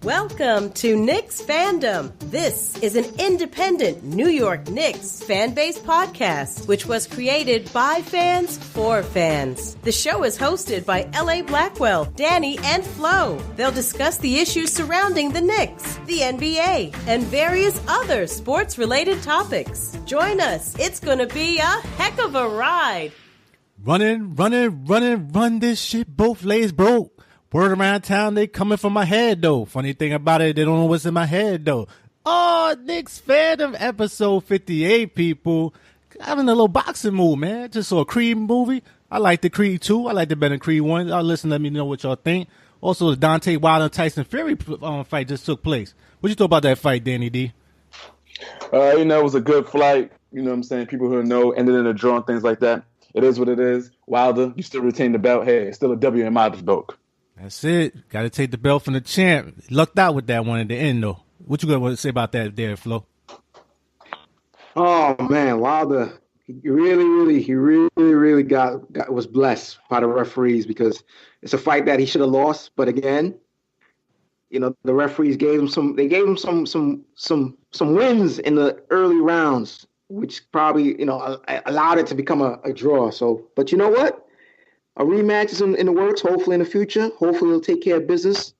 Welcome to Knicksfandom. This is an independent New York Knicks fan-based podcast, which was created by fans for fans. The show is hosted by LA Blackwell, Danny, and Flau. They'll discuss the issues surrounding the Knicks, the NBA, and various other sports-related topics. Join us. It's going to be a heck of a ride. Run this shit both legs broke. Word around town, they coming for my head, though. Funny thing about it, they don't know what's in my head, though. Oh, Knicksfandom episode 58, people. Having a little boxing mood, man. Just saw a Creed movie. I like the Creed 2. I like the better Creed 1. Y'all listen, let me know what y'all think. Also, the Deontay Wilder and Tyson Fury fight just took place. What you thought about that fight, Danny D? It was a good fight. You know what I'm saying? People who know ended in a draw and things like that. It is what it is. Wilder, you still retain the belt. Hey, it's still a W in my book. That's it. Got to take the belt from the champ. Lucked out with that one at the end, though. What you going to say about that there, Flo? Oh, man, Wilder, he really was blessed by the referees because it's a fight that he should have lost. But again, the referees gave him some wins in the early rounds, which probably, allowed it to become a draw. So, but you know what? A rematch is in the works, hopefully in the future. Hopefully he'll take care of business.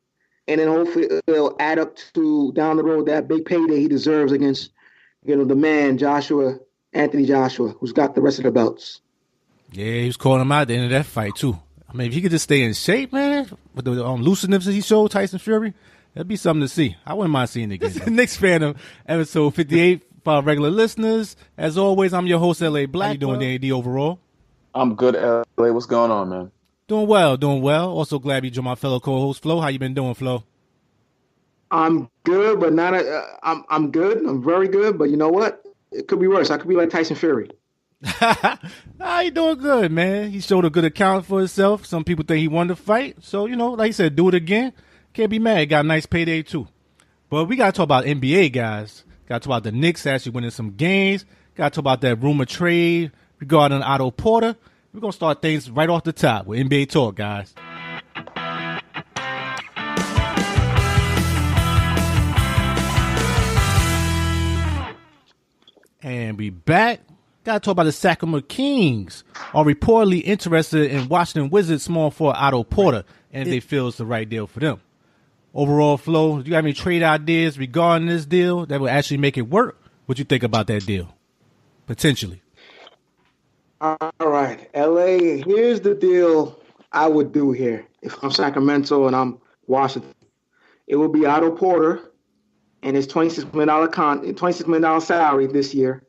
And then hopefully it'll add up to down the road that big payday he deserves against, the man, Anthony Joshua, who's got the rest of the belts. Yeah, he was calling him out at the end of that fight, too. I mean, if he could just stay in shape, man, with the looseness he showed Tyson Fury, that'd be something to see. I wouldn't mind seeing it again. This is Knicksfandom, episode 58 for our regular listeners. As always, I'm your host, LA Black. How you doing, Danny D, overall? I'm good, LA. What's going on, man? Doing well. Also glad you joined my fellow co-host, Flo. How you been doing, Flo? I'm good, but not. I'm good. I'm very good, but you know what? It could be worse. I could be like Tyson Fury. He doing good, man. He showed a good account for himself. Some people think he won the fight. So, like he said, do it again. Can't be mad. Got a nice payday, too. But we got to talk about NBA, guys. Got to talk about the Knicks actually winning some games. Got to talk about that rumor trade regarding Otto Porter. We're going to start things right off the top with NBA talk, guys. And we back. Got to talk about the Sacramento Kings are reportedly interested in Washington Wizards small forward Otto Porter, and they feel it's the right deal for them. Overall, Flo, do you have any trade ideas regarding this deal that will actually make it work? What you think about that deal? Potentially. All right, LA, here's the deal I would do here. If I'm Sacramento and I'm Washington, it would be Otto Porter and his $26 million salary this year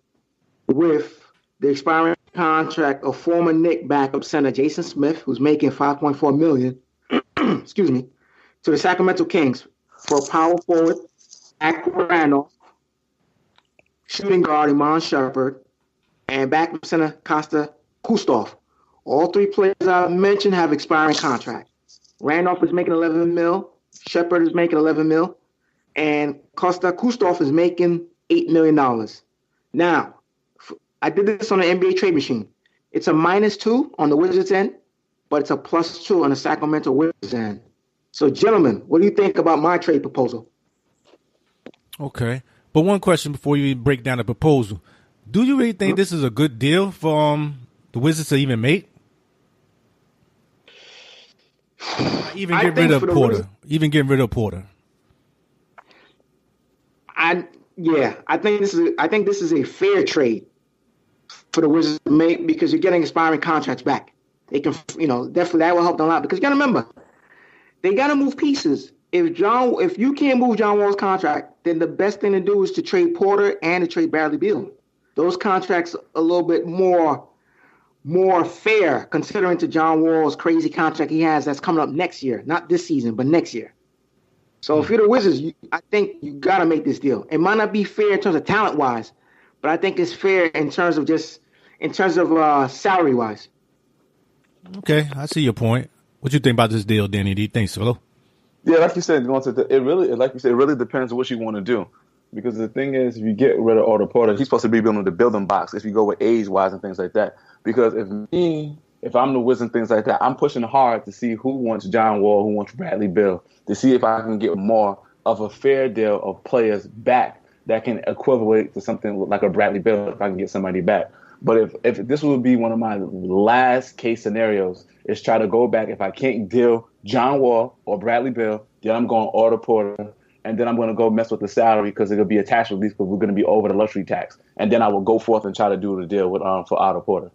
with the expiring contract of former Knick backup center Jason Smith, who's making $5.4 million, excuse me, to the Sacramento Kings for power forward Zach Randolph, shooting guard Iman Shumpert, and backup center Costa Kustov. All three players I mentioned have expiring contracts. Randolph is making $11 million, Shumpert is making $11 million, and Costa Kustov is making $8 million. Now, I did this on the NBA trade machine. It's a -2 on the Wizards end, but it's a +2 on the Sacramento Wizards end. So, gentlemen, what do you think about my trade proposal? Okay. But one question before you break down the proposal. Do you really think this is a good deal for the Wizards to even make? Even get rid of Porter. Even get rid of Porter. I think this is a fair trade for the Wizards to make because you're getting expiring contracts back. They can, definitely that will help them out because you got to remember, they got to move pieces. If you can't move John Wall's contract, then the best thing to do is to trade Porter and to trade Bradley Beal. Those contracts are a little bit more fair considering to John Wall's crazy contract he has that's coming up next year, not this season, but next year. So if you're the Wizards, I think you got to make this deal. It might not be fair in terms of talent-wise, but I think it's fair in terms of salary-wise. Okay, I see your point. What you think about this deal, Danny D? Thanks, Flo. Yeah, like you said, it really depends on what you want to do. Because the thing is, if you get rid of Otto Porter, he's supposed to be building the building blocks if you go with age-wise and things like that. Because if I'm the Wizards and things like that, I'm pushing hard to see who wants John Wall, who wants Bradley Beal, to see if I can get more of a fair deal of players back that can equivalent to something like a Bradley Beal if I can get somebody back. But if this would be one of my last case scenarios, is try to go back. If I can't deal John Wall or Bradley Beal, then I'm going Otto Porter, and then I'm going to go mess with the salary because it'll be attached with these because we're going to be over the luxury tax. And then I will go forth and try to do the deal with for Otto Porter.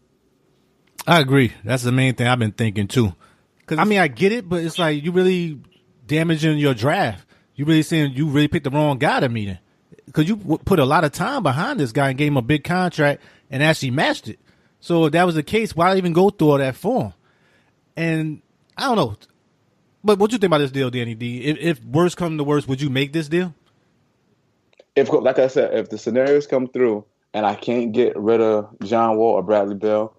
I agree. That's the main thing I've been thinking too. Because I mean, I get it, but it's like you really damaging your draft. You really saying you really picked the wrong guy to meet him. Because you put a lot of time behind this guy and gave him a big contract and actually matched it. So if that was the case, why even go through all that for him? And I don't know. But what you think about this deal, Danny D? If worst come to worst, would you make this deal? If, like I said, if the scenarios come through and I can't get rid of John Wall or Bradley Beal,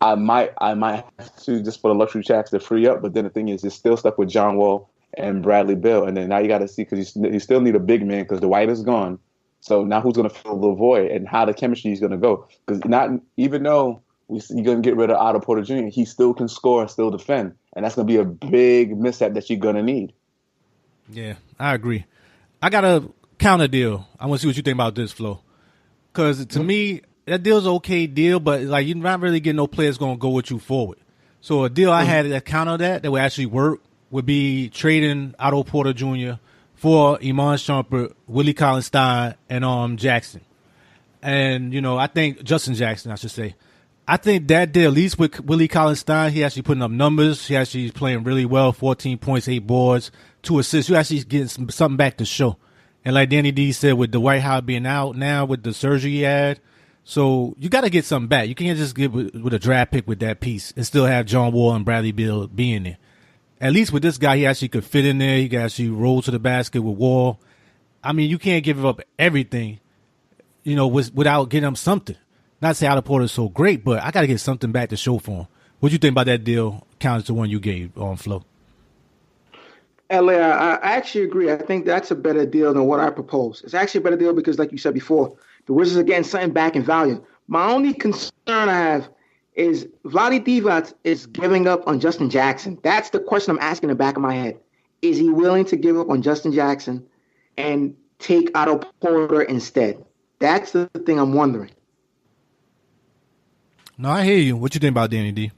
I might have to just for the luxury tax to free up. But then the thing is, you're still stuck with John Wall and Bradley Beal. And then now you got to see, because you still need a big man because Dwight is gone. So now who's going to fill the void and how the chemistry is going to go? Because even though you're going to get rid of Otto Porter Jr., he still can score and still defend. And that's going to be a big mishap that you're going to need. Yeah, I agree. I got a counter deal. I want to see what you think about this, Flo. Because to me, that deal's an okay deal, but like you're not really getting no players going to go with you forward. So a deal I had that counter that would actually work would be trading Otto Porter Jr. for Iman Shumpert, Willie CauleyStein, and Jackson. And, I think Justin Jackson, I should say. I think that deal, at least with Willie CauleyStein, he actually putting up numbers. He actually is playing really well, 14 points, 8 boards, 2 assists. You actually getting something back to show. And like Danny D said, with Dwight Howard being out now with the surgery he had, so you got to get something back. You can't just get with a draft pick with that piece and still have John Wall and Bradley Beal being there. At least with this guy, he actually could fit in there. He could actually roll to the basket with Wall. I mean, you can't give up everything, without getting him something. Not to say Otto Porter is so great, but I got to get something back to show for him. What do you think about that deal counter to one you gave on Flo? LA, I actually agree. I think that's a better deal than what I proposed. It's actually a better deal because, like you said before, the Wizards are getting something back in value. My only concern I have is Vlade Divac is giving up on Justin Jackson. That's the question I'm asking in the back of my head. Is he willing to give up on Justin Jackson and take Otto Porter instead? That's the thing I'm wondering. No, I hear you. What you think about Danny D?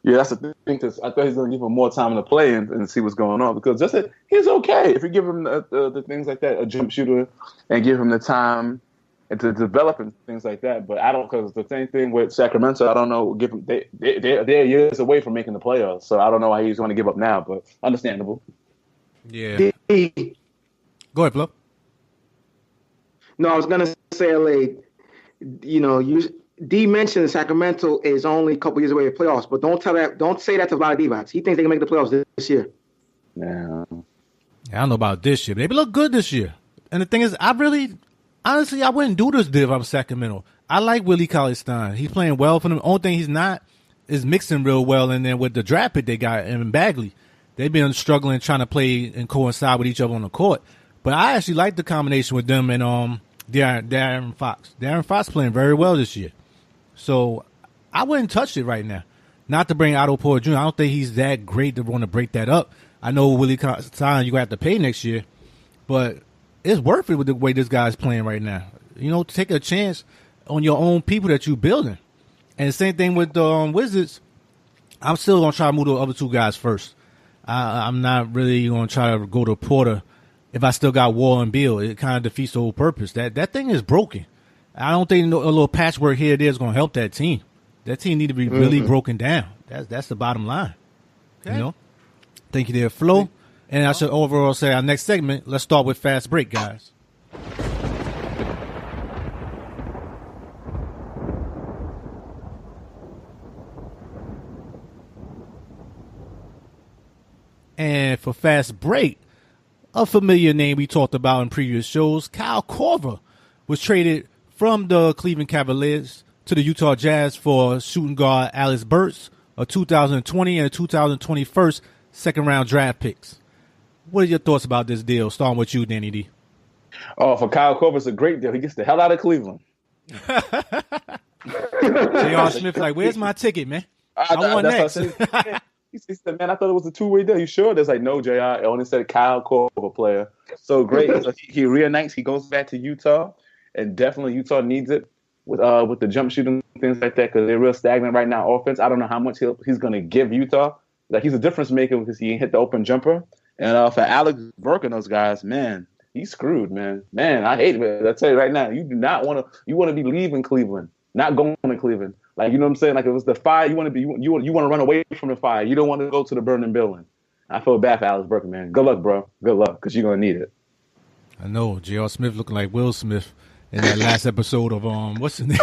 Yeah, that's the thing. Because I thought he's going to give him more time to play and see what's going on. Because he's okay if you give him the things like that, a jump shooter, and give him the time and to develop and things like that. But I don't, because the same thing with Sacramento, I don't know. They're years away from making the playoffs, so I don't know why he's going to give up now. But understandable. Yeah. Go ahead, Flo. No, I was going to say, LA. D mentioned Sacramento is only a couple years away from playoffs, but don't say that to Vlade Divac. He thinks they can make the playoffs this year. Yeah. I don't know about this year. They look good this year. And the thing is, honestly, I wouldn't do this deal if I'm Sacramento. I like Willie CauleyStein. He's playing well for them. The only thing he's not is mixing real well. And then with the draft pick they got in Bagley, they've been struggling trying to play and coincide with each other on the court. But I actually like the combination with them and De'Aaron Fox. De'Aaron Fox playing very well this year. So I wouldn't touch it right now. Not to bring Otto Porter Jr. I don't think he's that great to want to break that up. I know Willie CauleyStein you're going to have to pay next year, but it's worth it with the way this guy's playing right now. Take a chance on your own people that you're building. And the same thing with the Wizards. I'm still going to try to move the other two guys first. I'm not really going to try to go to Porter if I still got Wall and Beal. It kind of defeats the whole purpose. That thing is broken. I don't think a little patchwork here or there is going to help that team. That team need to be really broken down. That's the bottom line. Okay. Thank you there, Flo. And I should overall say our next segment, let's start with Fast Break, guys. And for Fast Break, a familiar name we talked about in previous shows, Kyle Korver was traded from the Cleveland Cavaliers to the Utah Jazz for shooting guard Alex Burks, a 2020 and a 2021 second-round draft picks. What are your thoughts about this deal? Starting with you, Danny D. Oh, for Kyle Korver, it's a great deal. He gets the hell out of Cleveland. J.R. Smith, like, where's my ticket, man? I want next. He said, man, I thought it was a two-way deal. You sure? There's like, no, JR. It only said Kyle Korver player. so great. So he reunites. He goes back to Utah, and definitely Utah needs it with the jump shooting and things like that because they're real stagnant right now. Offense. I don't know how much he's going to give Utah. Like he's a difference maker because he hit the open jumper. And for Alex Burks and those guys, man, he's screwed, man. Man, I hate it. I tell you right now, you do not want to. You want to be leaving Cleveland, not going to Cleveland. Like you know what I'm saying? Like if it was the fire, you want to be. You want to run away from the fire. You don't want to go to the burning building. I feel bad for Alex Burks, man. Good luck, bro. Good luck, because you're gonna need it. I know J.R. Smith looking like Will Smith in that last episode of what's his name?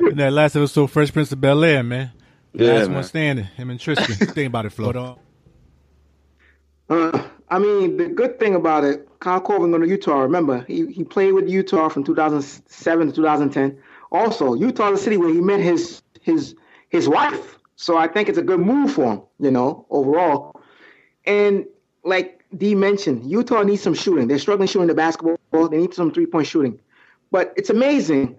In that last episode, Fresh Prince of Bel-Air, man. Last one standing. Him and Tristan. Think about it, Flo. I mean, the good thing about it, Kyle Korver going to Utah. Remember, he played with Utah from 2007 to 2010. Also, Utah is the city where he met his wife. So I think it's a good move for him, overall. And like Dee mentioned, Utah needs some shooting. They're struggling shooting the basketball. They need some three-point shooting. But it's amazing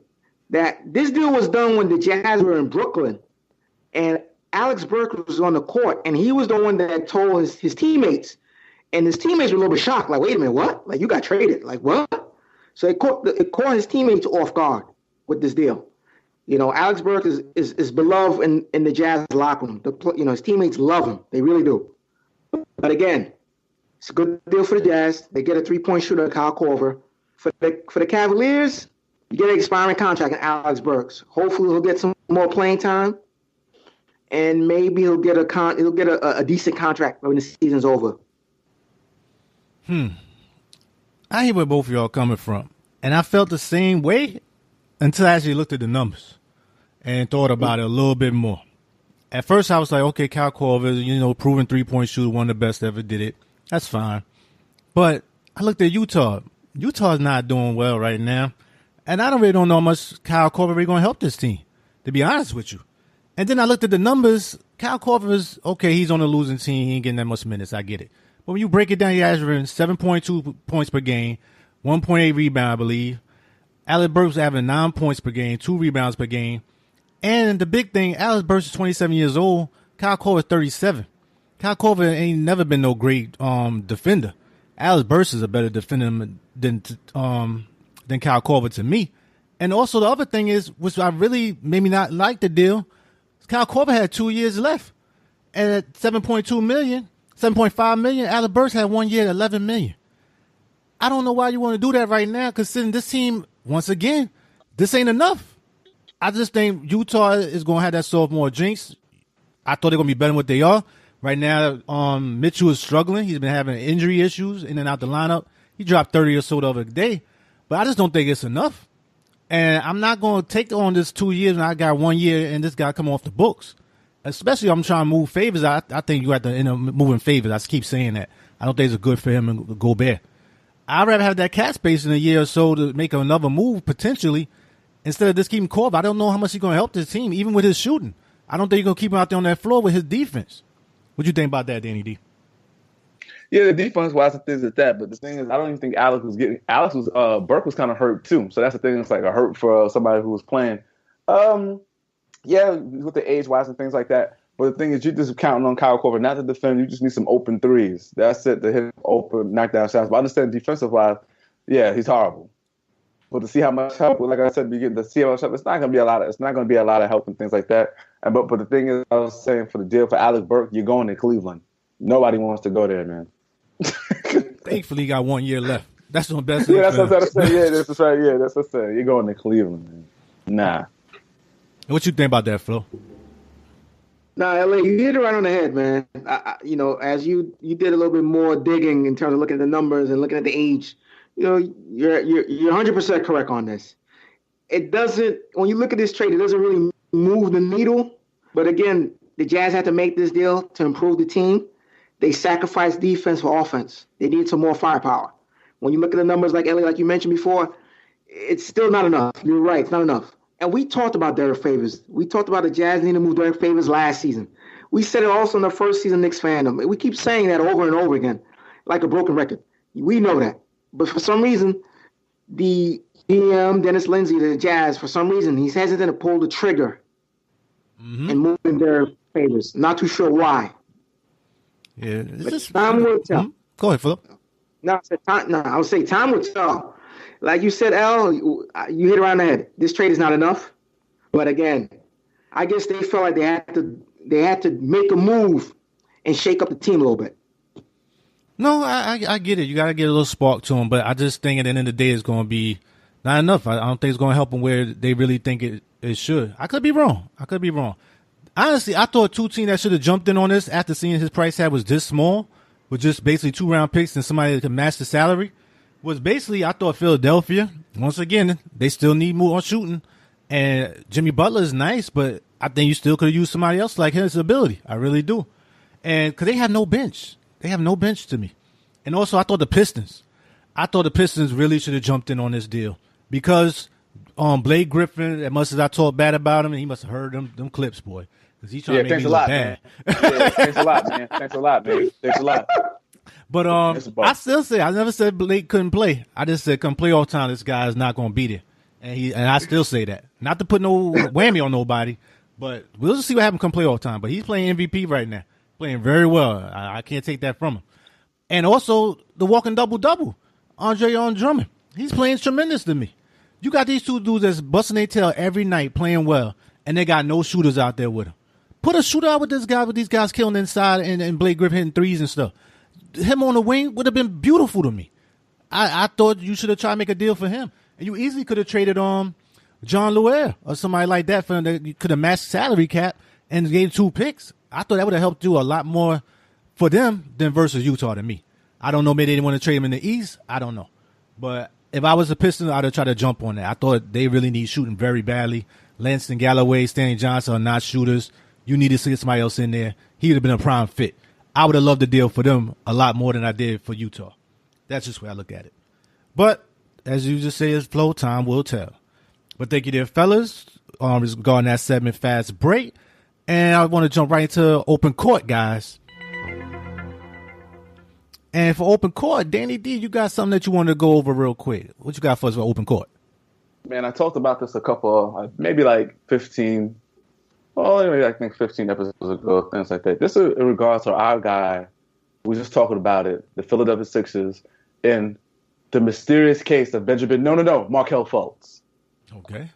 that this deal was done when the Jazz were in Brooklyn. And Alex Burks was on the court, and he was the one that told his teammates. And his teammates were a little bit shocked, like, wait a minute, what? Like, you got traded. Like, what? So it caught his teammates off guard with this deal. Alex Burks is beloved in the Jazz locker room. His teammates love him. They really do. But again, it's a good deal for the Jazz. They get a three-point shooter, Kyle Korver. For the Cavaliers, you get an expiring contract in Alex Burks. Hopefully he'll get some more playing time. And maybe he'll get a decent contract when the season's over. I hear where both of y'all are coming from. And I felt the same way until I actually looked at the numbers and thought about it a little bit more. At first, I was like, okay, Kyle Korver, proven three-point shooter, one of the best ever did it. That's fine. But I looked at Utah. Utah's not doing well right now. And I don't know how much Kyle Korver really going to help this team, to be honest with you. And then I looked at the numbers. Kyle Korver is, okay, he's on a losing team. He ain't getting that much minutes. I get it. But when you break it down, you're averaging 7.2 points per game, 1.8 rebound, I believe. Alex Burks averaging 9 points per game, 2 rebounds per game. And the big thing, Alex Burks is 27 years old. Kyle Korver is 37. Kyle Korver ain't never been no great defender. Alex Burks is a better defender than Kyle Korver to me. And also the other thing is, which I really made me not like the deal, Kyle Korver had 2 years left. And at $7.5 million, Alex Burks had 1 year at $11 million. I don't know why you want to do that right now, considering this team, once again, this ain't enough. I just think Utah is going to have that sophomore jinx. I thought they're going to be better than what they are. Right now, Mitchell is struggling. He's been having injury issues in and out the lineup. He dropped 30 or so the other day. But I just don't think it's enough. And I'm not going to take on this 2 years when I got 1 year and this guy come off the books. Especially I'm trying to move favors. I think you have to end up moving favors. I keep saying that. I don't think it's good for him and Gobert. I'd rather have that cap space in a year or so to make another move potentially instead of just keeping Korver. I don't know how much he's going to help this team, even with his shooting. I don't think you're going to keep him out there on that floor with his defense. What do you think about that, Danny D? Yeah, the defense-wise and things like that. But the thing is, I don't even think Burke was kind of hurt too. So that's the thing. It's like a hurt for somebody who was playing. Yeah, with the age-wise and things like that. But the thing is, you're just counting on Kyle Korver not to defend. You just need some open threes. That's it, to hit open, knockdown shots. But I understand defensive-wise, yeah, he's horrible. But to see how much help, like I said, to see how much help, it's not going to be a lot of help and things like that. But the thing is, I was saying for the deal for Alex Burks, you're going to Cleveland. Nobody wants to go there, man. Thankfully, he got 1 year left. That's the best. Yeah, that's what I'm saying. Yeah, that's right. Yeah, that's what I'm saying. You're going to Cleveland, man. Nah. What you think about that, Flo? Nah, LA, you hit it right on the head, man. As you did a little bit more digging in terms of looking at the numbers and looking at the age, you're 100% correct on this. It doesn't, when you look at this trade, it doesn't really move the needle. But again, the Jazz had to make this deal to improve the team. They sacrificed defense for offense. They need some more firepower. When you look at the numbers, like Ellie, like you mentioned before, it's still not enough. You're right, it's not enough. And we talked about Derek Favors. We talked about the Jazz needing to move Derek Favors last season. We said it also in the first season Knicksfandom. We keep saying that over and over again, like a broken record. We know that. But for some reason, the GM, Dennis Lindsey, the Jazz, for some reason, he's hesitant to pull the trigger and moving Derek Favors. Not too sure why. Yeah, time will tell. Go ahead, Philip. No, I said time. No, I would say time will tell. Like you said, L, you hit around the head. This trade is not enough. But again, I guess they felt like they had to make a move and shake up the team a little bit. No, I get it. You got to get a little spark to them, but I just think at the end of the day it's going to be not enough. I don't think it's going to help them where they really think it should. I could be wrong. Honestly, I thought two teams that should have jumped in on this after seeing his price tag was this small, with just basically 2-round picks and somebody that could match the salary, was basically, I thought Philadelphia. Once again, they still need more shooting. And Jimmy Butler is nice, but I think you still could have used somebody else like his ability. I really do. And because they have no bench. They have no bench to me. And also, I thought the Pistons really should have jumped in on this deal. Because Blake Griffin, as much as I talk bad about him, he must have heard them clips, boy. Because he's trying to make me look bad. Thanks a lot, man. Thanks a lot. But I still say, I never said Blake couldn't play. I just said come playoff time, this guy is not going to be there. And I still say that. Not to put no whammy on nobody, but we'll just see what happens come playoff time. But he's playing MVP right now. Playing very well. I can't take that from him. And also, the walking double-double, Andre Drummond. He's playing tremendous to me. You got these two dudes that's busting their tail every night, playing well, and they got no shooters out there with them. Put a shooter out with this guy, with these guys killing inside and Blake Griffin hitting threes and stuff. Him on the wing would have been beautiful to me. I thought you should have tried to make a deal for him. And you easily could have traded John Luer or somebody like that for him that you could have matched salary cap and gave 2 picks. I thought that would have helped do a lot more for them than versus Utah to me. I don't know. Maybe they didn't want to trade him in the East. I don't know. But if I was a Piston, I'd have tried to jump on that. I thought they really need shooting very badly. Lanston Galloway, Stanley Johnson are not shooters. You need to see somebody else in there. He would have been a prime fit. I would have loved the deal for them a lot more than I did for Utah. That's just the way I look at it. But as you just say, it's flow, time will tell. But thank you there, fellas, regarding that segment, Fast Break. And I want to jump right into open court, guys. And for open court, Danny D, you got something that you want to go over real quick. What you got for us for open court? Man, I talked about this a couple, maybe like 15, maybe I think 15 episodes ago, things like that. This is in regards to our guy. We were just talking about it, the Philadelphia Sixers, and the mysterious case of Markelle Fultz. Okay.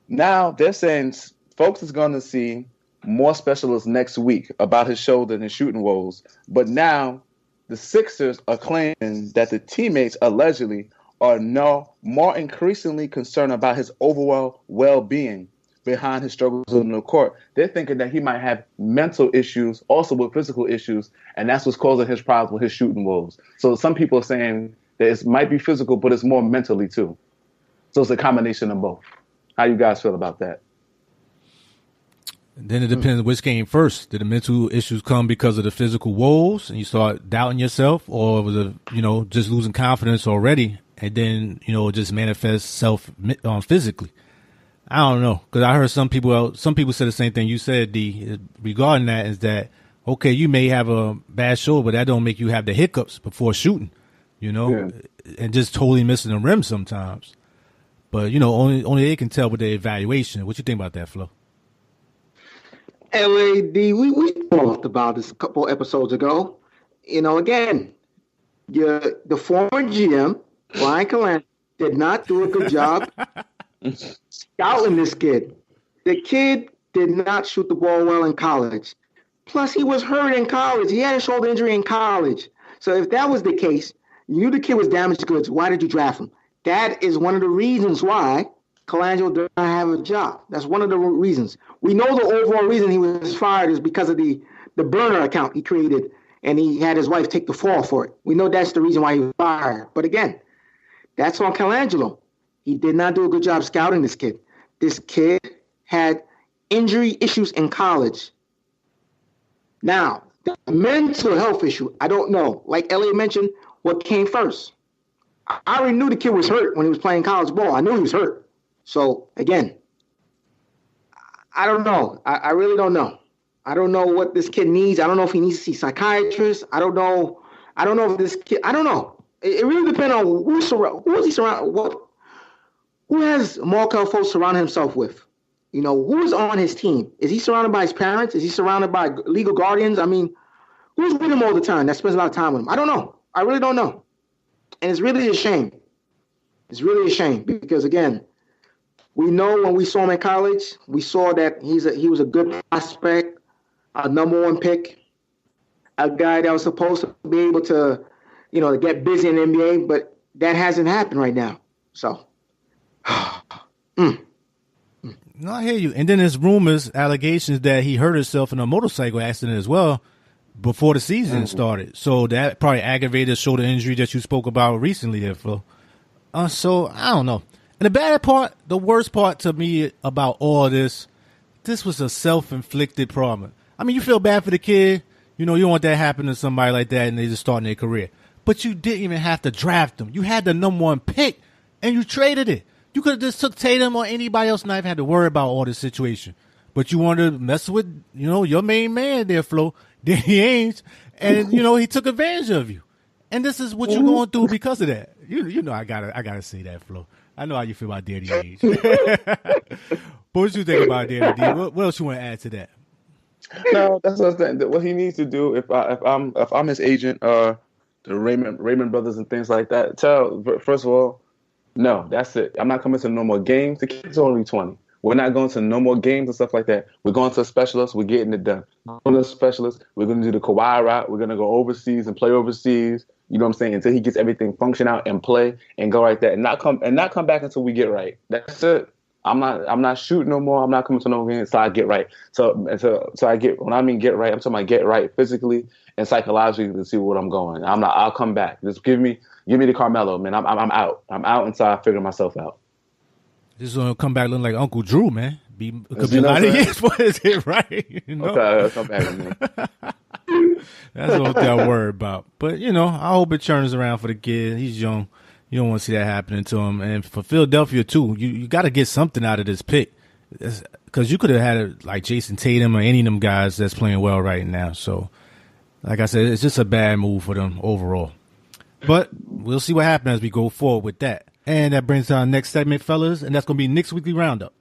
Now they're saying folks is going to see more specialists next week about his shoulder and his shooting woes. But now the Sixers are claiming that the teammates allegedly are more increasingly concerned about his overall well-being behind his struggles in the court. They're thinking that he might have mental issues, also with physical issues, and that's what's causing his problems with his shooting woes. So some people are saying that it might be physical, but it's more mentally too. So it's a combination of both. How you guys feel about that? Then it depends which came first. Did the mental issues come because of the physical woes and you start doubting yourself, or was it, just losing confidence already and then, just manifest self physically? I don't know, because I heard some people say the same thing you said, D, regarding that, is that, okay, you may have a bad shoulder, but that don't make you have the hiccups before shooting, and just totally missing the rim sometimes. But, only they can tell with the evaluation. What you think about that, Flo? LAD, we talked about this a couple episodes ago. Again, the former GM, Brian Callahan, did not do a good job scouting this kid. The kid did not shoot the ball well in college. Plus, he was hurt in college. He had a shoulder injury in college. So if that was the case, you knew the kid was damaged goods. Why did you draft him? That is one of the reasons why Colangelo does not have a job. That's one of the reasons. We know the overall reason he was fired is because of the burner account he created, and he had his wife take the fall for it. We know that's the reason why he was fired. But again, that's on Colangelo. He did not do a good job scouting this kid. This kid had injury issues in college. Now, the mental health issue, I don't know. Like Elliot mentioned, what came first? I already knew the kid was hurt when he was playing college ball. I knew he was hurt. So, again, I don't know. I really don't know. I don't know what this kid needs. I don't know if he needs to see psychiatrists. I don't know if this kid, I don't know. It really depends on who is he surrounded, who has Markelle Fultz surrounded himself with? Who is on his team? Is he surrounded by his parents? Is he surrounded by legal guardians? I mean, who's with him all the time that spends a lot of time with him? I don't know. I really don't know. And it's really a shame. It's really a shame because, again, we know when we saw him in college, we saw that he was a good prospect, a number one pick, a guy that was supposed to be able to, to get busy in the NBA, but that hasn't happened right now. So, No, I hear you. And then there's rumors, allegations that he hurt himself in a motorcycle accident as well before the season started. So that probably aggravated the shoulder injury that you spoke about recently there, Flo. So I don't know. And the bad part, the worst part to me about all this was a self-inflicted problem. I mean, you feel bad for the kid. You don't want that to happen to somebody like that and they just starting their career. But you didn't even have to draft him. You had the number one pick and you traded it. You could have just took Tatum or anybody else and not even had to worry about all this situation. But you wanted to mess with, your main man there, Flo, Danny Ainge, and, he took advantage of you. And this is what you're going through because of that. I gotta say that, Flo. I know how you feel about Danny Ainge. But what you think about Danny D? What else you want to add to that? No, that's what I'm saying. What he needs to do, if I'm his agent, the Raymond brothers and things like that, first of all, no, that's it. I'm not coming to no more games. The kid's only 20. We're not going to no more games and stuff like that. We're going to a specialist. We're getting it done. We're going to a specialist. We're going to do the Kawhi route. We're going to go overseas and play overseas. You know what I'm saying? Until he gets everything function out and play and go right there and not come back until we get right. That's it. I'm not shooting no more. I'm not coming to no games until I get right. So I get, when I mean get right, I'm talking about get right physically and psychologically to see what I'm going. I'll come back. Just give me the Carmelo, man. I'm out. I'm out until I figure myself out. This is gonna come back looking like Uncle Drew, man. Could be a lot of years for his hit right. Okay, come back, man. That's what I'm worried about. But I hope it turns around for the kid. He's young. You don't want to see that happening to him. And for Philadelphia too, you got to get something out of this pick because you could have had it like Jason Tatum or any of them guys that's playing well right now. So, like I said, it's just a bad move for them overall. But we'll see what happens as we go forward with that. And that brings our next segment, fellas, and that's going to be Knicks Weekly Roundup.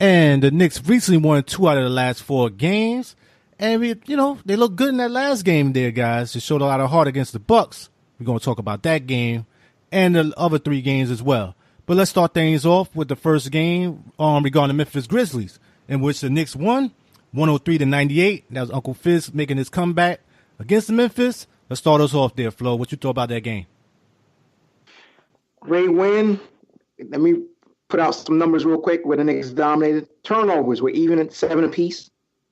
And the Knicks recently won 2 out of the last 4 games. And, they look good in that last game there, guys. They showed a lot of heart against the Bucks. We're going to talk about that game and the other 3 games as well. But let's start things off with the first game regarding the Memphis Grizzlies, in which the Knicks won 103-98. That was Uncle Fizz making his comeback against the Memphis. Let's start us off there, Flo. What you thought about that game? Great win. Let me put out some numbers real quick where the Knicks dominated. Turnovers were even at 7 apiece.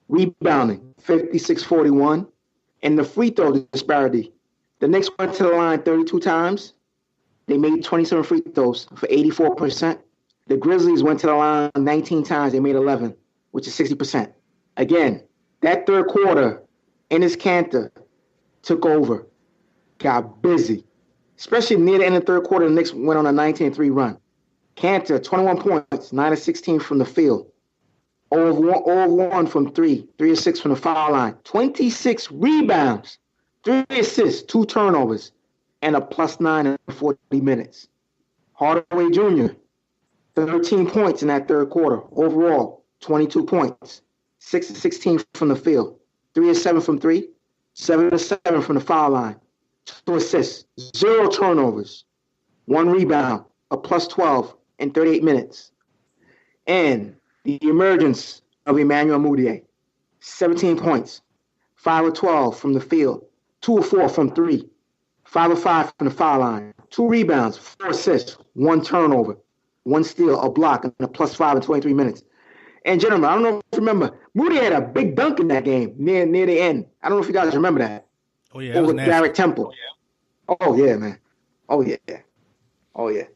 Rebounding, 56-41. And the free throw disparity. The Knicks went to the line 32 times. They made 27 free throws for 84%. The Grizzlies went to the line 19 times. They made 11, which is 60%. Again, that third quarter, Enes Kanter took over, got busy. Especially near the end of the third quarter, the Knicks went on a 19-3 run. Kanter, 21 points, 9 of 16 from the field. 0 of 1 from 3, 3 of 6 from the foul line. 26 rebounds, 3 assists, 2 turnovers, and a +9 in 40 minutes. Hardaway Jr., 13 points in that third quarter. Overall, 22 points, 6 of 16 from the field, 3 of 7 from 3, 7 of 7 from the foul line, 2 assists, 0 turnovers, 1 rebound, a +12 in 38 minutes. And the emergence of Emmanuel Mudiay, 17 points, 5 of 12 from the field, 2 of 4 from 3, 5 of 5 from the foul line, 2 rebounds, 4 assists, 1 turnover, 1 steal, a block, and a +5 in 23 minutes. And gentlemen, I don't know if you remember, Moody had a big dunk in that game near the end. I don't know if you guys remember that. Oh, yeah. Over Garrett Temple. Oh, yeah, man. Oh, yeah. Oh, yeah.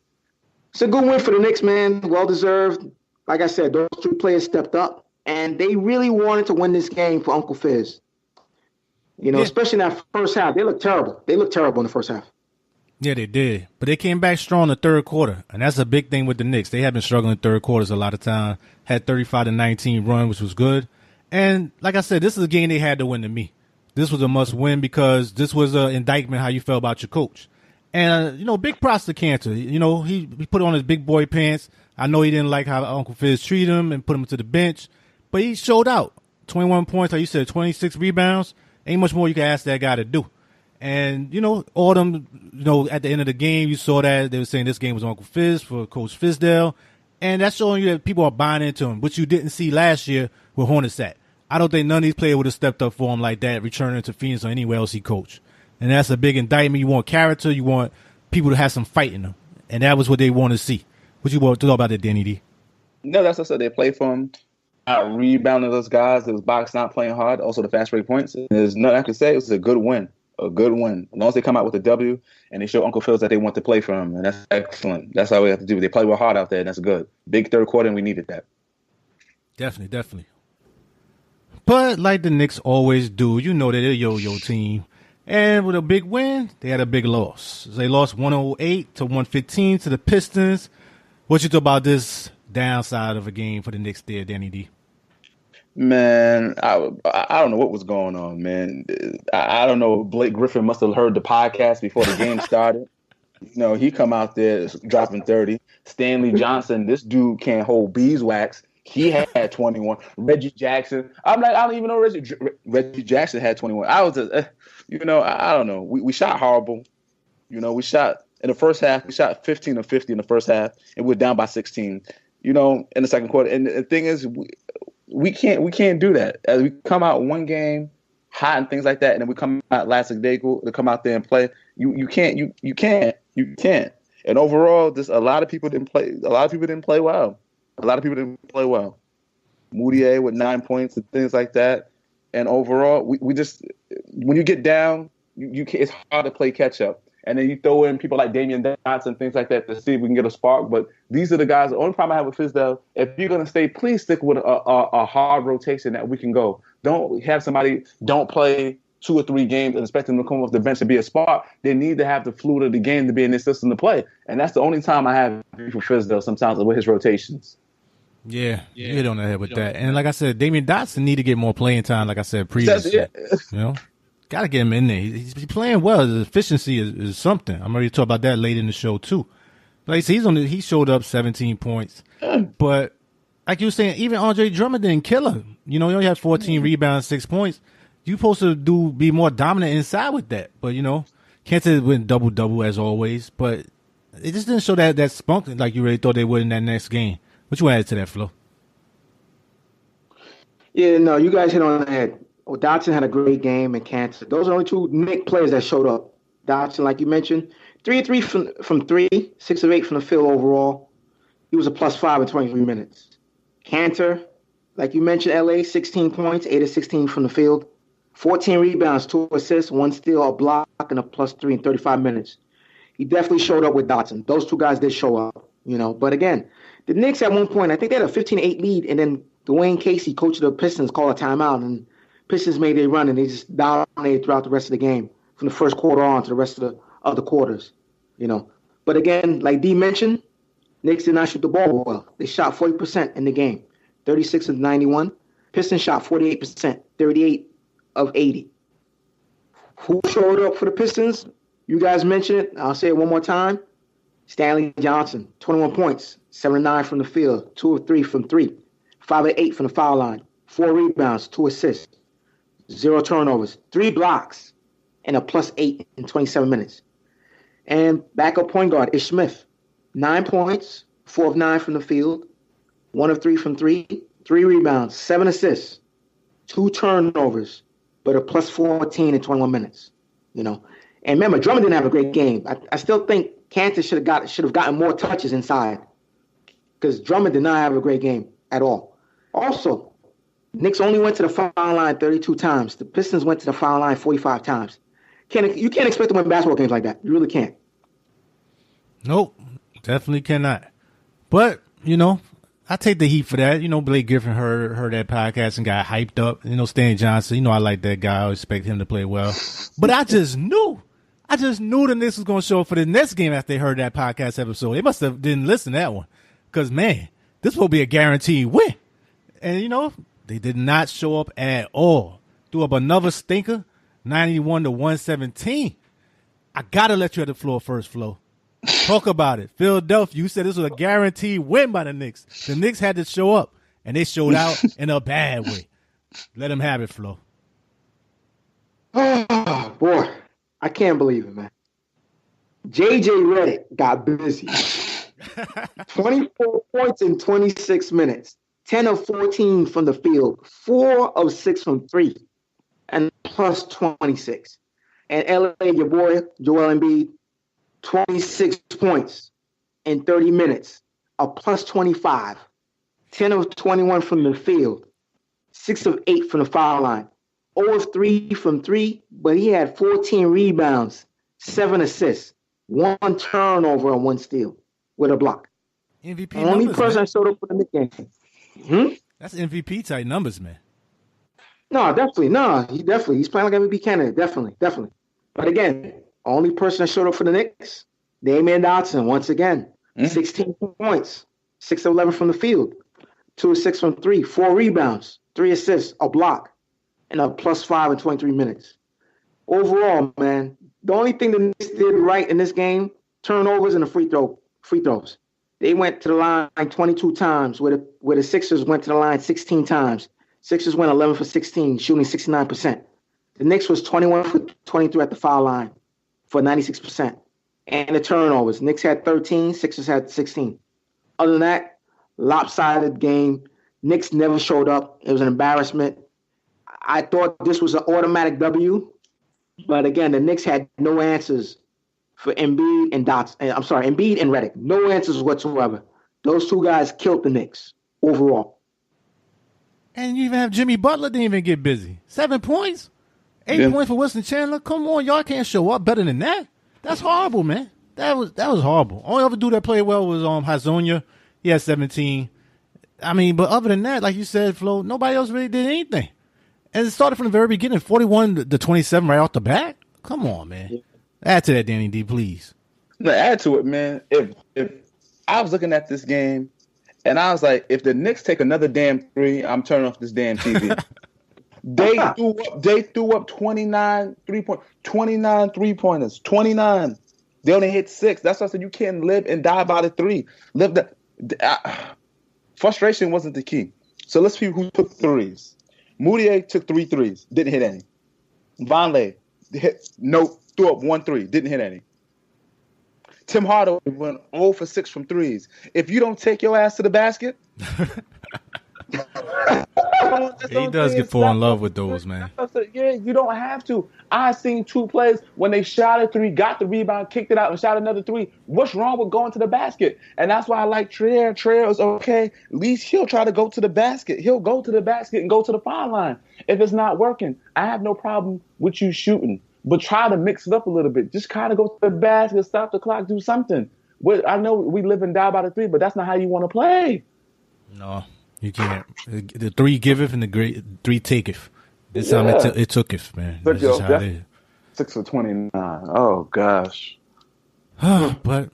It's a good win for the Knicks, man. Well-deserved. Like I said, those 2 players stepped up, and they really wanted to win this game for Uncle Fizz. Especially in that first half. They looked terrible. They looked terrible in the first half. Yeah, they did. But they came back strong in the third quarter. And that's a big thing with the Knicks. They have been struggling in third quarters a lot of time. Had 35-19 run, which was good. And like I said, this is a game they had to win to me. This was a must win because this was an indictment how you felt about your coach. And, big props to Cantor. He put on his big boy pants. I know he didn't like how Uncle Fizz treated him and put him to the bench, but he showed out. 21 points, like you said, 26 rebounds. Ain't much more you can ask that guy to do. And, Autumn, at the end of the game, you saw that they were saying this game was Uncle Fizz for Coach Fizdale. And that's showing you that people are buying into him, which you didn't see last year with Hornets at. I don't think none of these players would have stepped up for him like that, returning to Phoenix or anywhere else he coached. And that's a big indictment. You want character. You want people to have some fight in them. And that was what they want to see. What you want to know about that, Danny D? No, that's what I said. They play for him. Not rebounding those guys. Those box not playing hard. Also, the fast break points. There's nothing I can say. It was a good win. A good win. As long as they come out with a W and they show Uncle Phil's that they want to play for him. And that's excellent. That's how we have to do it. They play well hard out there, and that's good. Big third quarter, and we needed that. Definitely. But like the Knicks always do, they're a yo-yo team. And with a big win, they had a big loss. They lost 108 to 115 to the Pistons. What you thought about this downside of a game for the Knicks there, Danny D? Man, I don't know what was going on, man. I don't know. Blake Griffin must have heard the podcast before the game started. He come out there dropping 30. Stanley Johnson, this dude can't hold beeswax. He had 21. Reggie Jackson. I'm like, I don't even know Reggie Jackson had 21. I was just, I don't know. We shot horrible. We shot in the first half. We shot 15 of 50 in the first half, and we're down by 16. In the second quarter. And the thing is, we can't do that. As we come out one game hot and things like that, and then we come out last day to come out there and play. You can't. And overall, just a lot of people didn't play. A lot of people didn't play well. Moutier with 9 points and things like that. And overall, we just, when you get down, it's hard to play catch up. And then you throw in people like Damian Johnson and things like that to see if we can get a spark. But these are the guys. The only problem I have with Fizdale, if you're going to stay, please stick with a hard rotation that we can go. Don't have somebody don't play 2 or 3 games and expect them to come off the bench to be a spark. They need to have the fluid of the game to be in this system to play. And that's the only time I have for Fizdale sometimes with his rotations. Yeah, you hit on the head with that. And like I said, Damian Dotson need to get more playing time, like I said previously. Got to get him in there. He's playing well. His efficiency is something. I'm ready to talk about that later in the show, too. Like, he showed up 17 points. But like you were saying, even Andre Drummond didn't kill him. He only had 14 rebounds, 6 points. You're supposed to be more dominant inside with that. But, can't say it went double-double as always. But it just didn't show that spunk like you really thought they would in that next game. What you add to that, Flo? Yeah, no, you guys hit on the head. Well, Dotson had a great game, and Cantor. Those are only 2 Knicks players that showed up. Dotson, like you mentioned, 3 of 3 from 3, 6 of 8 from the field overall. He was a +5 in 23 minutes. Cantor, like you mentioned, LA, 16 points, 8 of 16 from the field. 14 rebounds, 2 assists, 1 steal, a block, and a +3 in 35 minutes. He definitely showed up with Dotson. Those 2 guys did show up, But again, the Knicks at one point, I think they had a 15-8 lead, and then Dwayne Casey, coach of the Pistons, called a timeout, and Pistons made their run, and they just dominated throughout the rest of the game, from the first quarter on to the rest of the other quarters, But again, like D mentioned, Knicks did not shoot the ball well. They shot 40% in the game, 36 of 91. Pistons shot 48%, 38 of 80. Who showed up for the Pistons? You guys mentioned it. I'll say it one more time. Stanley Johnson, 21 points, 7 of 9 from the field, 2 of 3 from 3, 5 of 8 from the foul line, 4 rebounds, 2 assists, 0 turnovers, 3 blocks, and a +8 in 27 minutes. And backup point guard Ish Smith, 9 points, 4 of 9 from the field, 1 of 3 from 3, 3 rebounds, 7 assists, 2 turnovers, but a +14 in 21 minutes. And remember, Drummond didn't have a great game. I still think Cantor should have gotten more touches inside, because Drummond did not have a great game at all. Also, Knicks only went to the foul line 32 times. The Pistons went to the foul line 45 times. You can't expect to win basketball games like that. You really can't. Nope, definitely cannot. But, I take the heat for that. Blake Griffin heard that podcast and got hyped up. Stan Johnson, I like that guy. I expect him to play well. But I just knew the Knicks was going to show up for the next game after they heard that podcast episode. They must have didn't listen to that one. Because, man, this will be a guaranteed win. And, they did not show up at all. Threw up another stinker, 91 to 117. I got to let you have the floor first, Flo. Talk about it. Philadelphia, you said this was a guaranteed win by the Knicks. The Knicks had to show up, and they showed out in a bad way. Let them have it, Flo. Oh, boy. I can't believe it, man. J.J. Redick got busy. 24 points in 26 minutes. 10 of 14 from the field. 4 of 6 from 3. And plus 26. And L.A., your boy, Joel Embiid, 26 points in 30 minutes. A plus 25. 10 of 21 from the field. 6 of 8 from the foul line. 0 of 3 from 3, but he had 14 rebounds, 7 assists, 1 turnover, and 1 steal with a block. MVP Only numbers, person man. I showed up for the Knicks game. That's MVP type numbers, man. No, definitely. No, he's playing like MVP candidate. Definitely. But again, only person that showed up for the Knicks, Damian Dotson, once again. 16 points, 6 of 11 from the field, 2 of 6 from 3, 4 rebounds, 3 assists, a block, and a plus 5 in 23 minutes. Overall, man, the only thing the Knicks did right in this game, turnovers and the free throws. They went to the line 22 times, where the Sixers went to the line 16 times. Sixers went 11 for 16, shooting 69%. The Knicks was 21 for 23 at the foul line for 96%. And the turnovers, Knicks had 13, Sixers had 16. Other than that, lopsided game. Knicks never showed up. It was an embarrassment. I thought this was an automatic W, but again, the Knicks had no answers for Embiid and Embiid and Redick. No answers whatsoever. Those two guys killed the Knicks overall. And you even have Jimmy Butler didn't even get busy. 7 points? 8 points for Winston Chandler? Come on, y'all can't show up better than that. That's horrible, man. That was horrible. Only other dude that played well was Hazonia. He had 17. I mean, but other than that, like you said, Flo, nobody else really did anything. And it started from the very beginning, 41 to 27 right off the bat. Come on, man. Add to that, Danny D, please. No, add to it, man. If I was looking at this game and I was like, if the Knicks take another damn 3, I'm turning off this damn TV. They threw up 29 3-pointers. 29. They only hit 6. That's why I said you can't live and die by the 3. Frustration wasn't the key. So let's see who took threes. Moutier took 3 threes, didn't hit any. Vonleh threw up 1 3, didn't hit any. Tim Hardaway went 0 for 6 from threes. If you don't take your ass to the basket, he does fall in love with those, man. Yeah, you don't have to. I seen 2 plays when they shot a 3, got the rebound, kicked it out, and shot another 3. What's wrong with going to the basket? And that's why I like Trier. Trier is okay. At least he'll try to go to the basket. He'll go to the basket and go to the foul line. If it's not working, I have no problem with you shooting. But try to mix it up a little bit. Just kind of go to the basket, stop the clock, do something. I know we live and die by the 3, but that's not how you want to play. No, you can't. The 3 giveth and the 3 taketh. This time it tooketh, man. But that's just how it is. 6 for 29. Oh, gosh. But,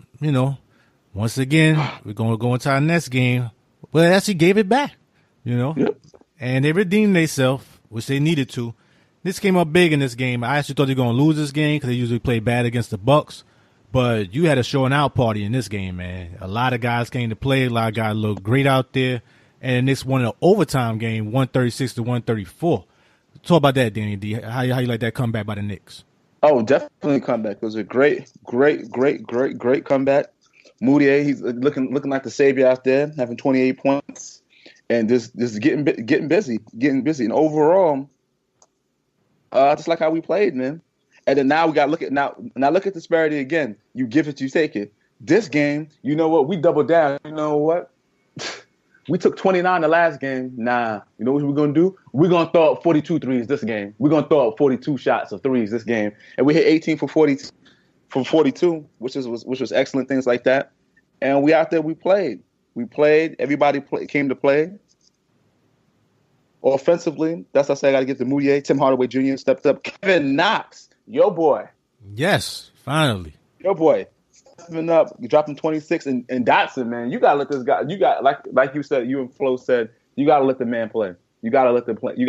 once again, we're going to go into our next game. Well, they actually gave it back, Yep. And they redeemed themselves, which they needed to. This came up big in this game. I actually thought they were going to lose this game because they usually play bad against the Bucks. But you had a showing out party in this game, man. A lot of guys came to play. A lot of guys looked great out there. And this won an overtime game, 136 to 134. Talk about that, Danny D. How you like that comeback by the Knicks? Oh, definitely comeback. It was a great comeback. Moutier, he's looking like the savior out there, having 28 points, and just getting busy. And overall, just like how we played, man. And then now we got to look at disparity again. You give it, you take it. This game, you know what? We doubled down. You know what? We took 29 the last game. Nah. You know what we're going to do? We're going to throw up 42 threes this game. We're going to throw up 42 shots of threes this game. And we hit 18 for 42, which was excellent, things like that. And we out there, we played. Everybody came to play. Offensively, that's what I say. I got to get to Moutier. Tim Hardaway Jr. stepped up. Kevin Knox, yo boy. Yes, finally. Yo boy. Stepping up, you dropped him 26, and Dotson, man, you gotta let this guy. You got like you said, you and Flo said, you gotta let the man play. You gotta let him play. You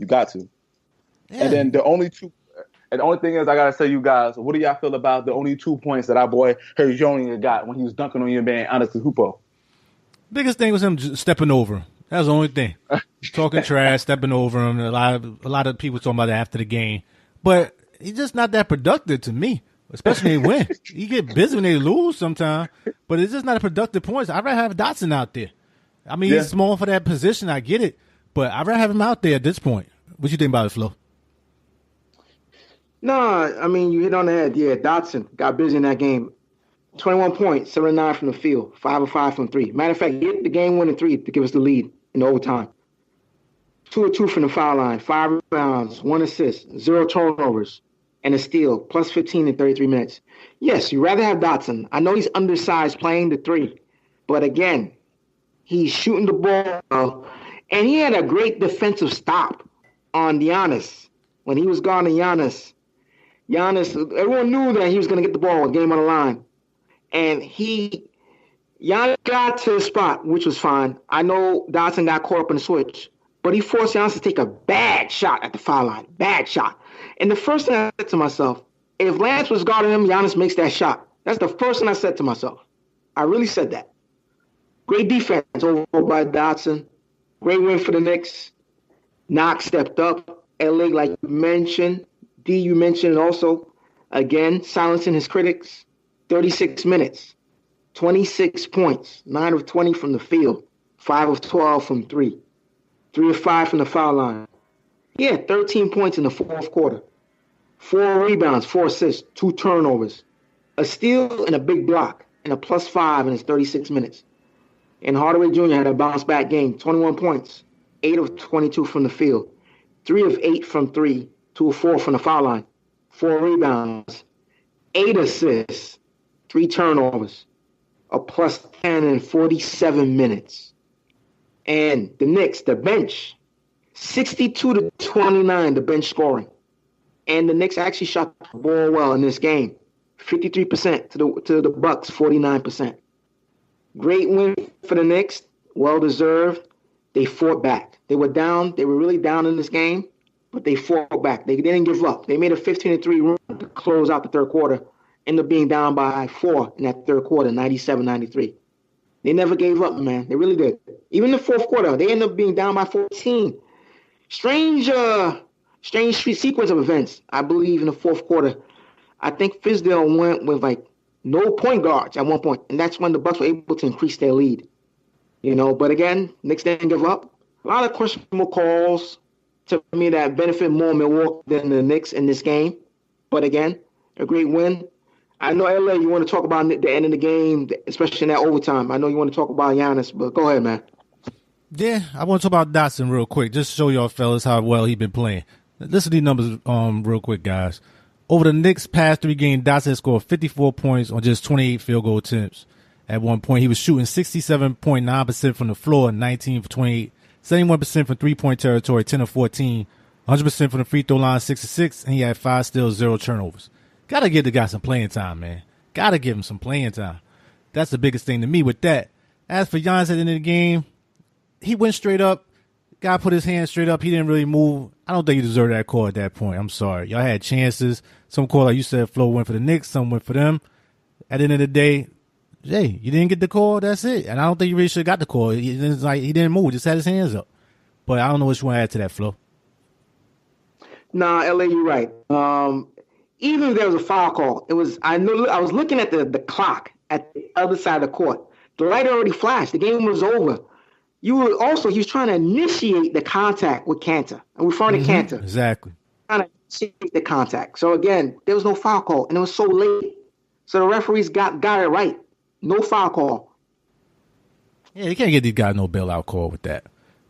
got to. Yeah. And then the only two, And the only thing is, I gotta tell you guys, what do y'all feel about the only 2 points that our boy Harry Jr. got when he was dunking on your man Alex Burks? Biggest thing was him stepping over him. That was the only thing. Talking trash, stepping over him. A lot of people talking about that after the game. But he's just not that productive to me, especially when they win. He get busy when they lose sometimes, but it's just not a productive point. I'd rather have Dotson out there. I mean, he's small for that position. I get it. But I'd rather have him out there at this point. What you think about it, Flo? No, I mean, you hit on the head. Yeah, Dotson got busy in that game. 21 points, 7 of 9 from the field, 5 of 5 from 3. Matter of fact, he hit the game-winning 3 to give us the lead in overtime. 2 of 2 from the foul line, 5 rebounds, 1 assist, 0 turnovers, and a steal, plus 15 in 33 minutes. Yes, you'd rather have Dotson. I know he's undersized playing the 3, but again, he's shooting the ball, and he had a great defensive stop on Giannis. When he was guarding Giannis, everyone knew that he was going to get the ball, a game on the line. And Giannis got to the spot, which was fine. I know Dotson got caught up in the switch, but he forced Giannis to take a bad shot at the foul line. Bad shot. And the first thing I said to myself, if Lance was guarding him, Giannis makes that shot. That's the first thing I said to myself. I really said that. Great defense over by Dotson. Great win for the Knicks. Knox stepped up. LA, like you mentioned. D, you mentioned also. Again, silencing his critics. 36 minutes. 26 points. 9 of 20 from the field. 5 of 12 from 3. 3 of 5 from the foul line. He had 13 points in the fourth quarter. 4 rebounds, 4 assists, 2 turnovers. A steal and a big block. And a plus 5 in his 36 minutes. And Hardaway Jr. had a bounce-back game. 21 points. 8 of 22 from the field. 3 of 8 from 3. 2 of 4 from the foul line. 4 rebounds. 8 assists. 3 turnovers. A plus 10 in 47 minutes. And the Knicks, the bench, 62-29, the bench scoring. And the Knicks actually shot the ball well in this game. 53% to the Bucks, 49%. Great win for the Knicks. Well-deserved. They fought back. They were down. They were really down in this game, but they fought back. They didn't give up. They made a 15-3 run to close out the third quarter. Ended up being down by 4 in that third quarter, 97-93. They never gave up, man. They really did. Even the fourth quarter, they ended up being down by 14. Strange sequence of events, I believe, in the fourth quarter. I think Fizdale went with, no point guards at one point, and that's when the Bucks were able to increase their lead. But again, Knicks didn't give up. A lot of questionable calls to me that benefit more Milwaukee than the Knicks in this game. But again, a great win. I know, LA, you want to talk about the end of the game, especially in that overtime. I know you want to talk about Giannis, but go ahead, man. Yeah, I want to talk about Dotson real quick, just to show y'all fellas how well he's been playing. Listen to these numbers real quick, guys. Over the Knicks' past 3 games, Dotson scored 54 points on just 28 field goal attempts. At one point, he was shooting 67.9% from the floor, 19 for 28, 71% from three-point territory, 10 of 14, 100% from the free throw line, 6 of 6, and he had 5 steals, 0 turnovers. Got to give the guy some playing time, man. Got to give him some playing time. That's the biggest thing to me with that. As for Giannis at the end of the game, he went straight up. Guy put his hand straight up. He didn't really move. I don't think he deserved that call at that point. I'm sorry. Y'all had chances. Some call, like you said, Flo went for the Knicks. Some went for them. At the end of the day, hey, you didn't get the call. That's it. And I don't think you really should have got the call. He didn't move. Just had his hands up. But I don't know what you want to add to that, Flo. Nah, LA, you're right. Even if there was a foul call, I was looking at the clock at the other side of the court. The light already flashed. The game was over. He was trying to initiate the contact with Kanter. And we found Kanter. Exactly. Trying to initiate the contact. So again, there was no foul call, and it was so late. So the referees got it right. No foul call. Yeah, you can't get these guys no bailout call with that.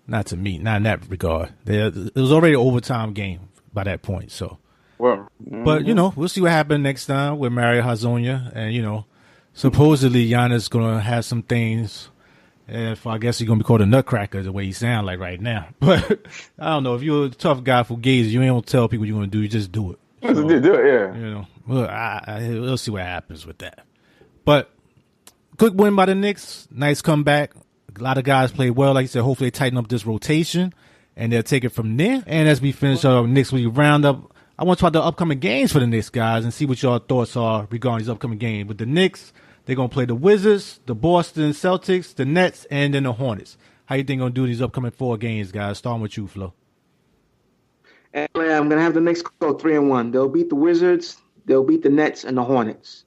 Not to me. Not in that regard. It was already an overtime game by that point, so. Well, but, we'll see what happens next time with Mario Hezonja. And, supposedly Giannis going to have some things. I guess he's going to be called a nutcracker the way he sounds like right now. But I don't know. If you're a tough guy for gays, you ain't going to tell people what you're going to do. You just do it. So, do it, yeah. We'll see what happens with that. But quick win by the Knicks. Nice comeback. A lot of guys played well. Like you said, hopefully they tighten up this rotation. And they'll take it from there. And as we finish our Knicks Weekly Roundup, I want to talk about the upcoming games for the Knicks, guys, and see what your thoughts are regarding these upcoming games. With the Knicks, they're going to play the Wizards, the Boston Celtics, the Nets, and then the Hornets. How you think going to do these upcoming 4 games, guys? Starting with you, Flo. I'm going to have the Knicks go 3-1. They'll beat the Wizards, they'll beat the Nets, and the Hornets.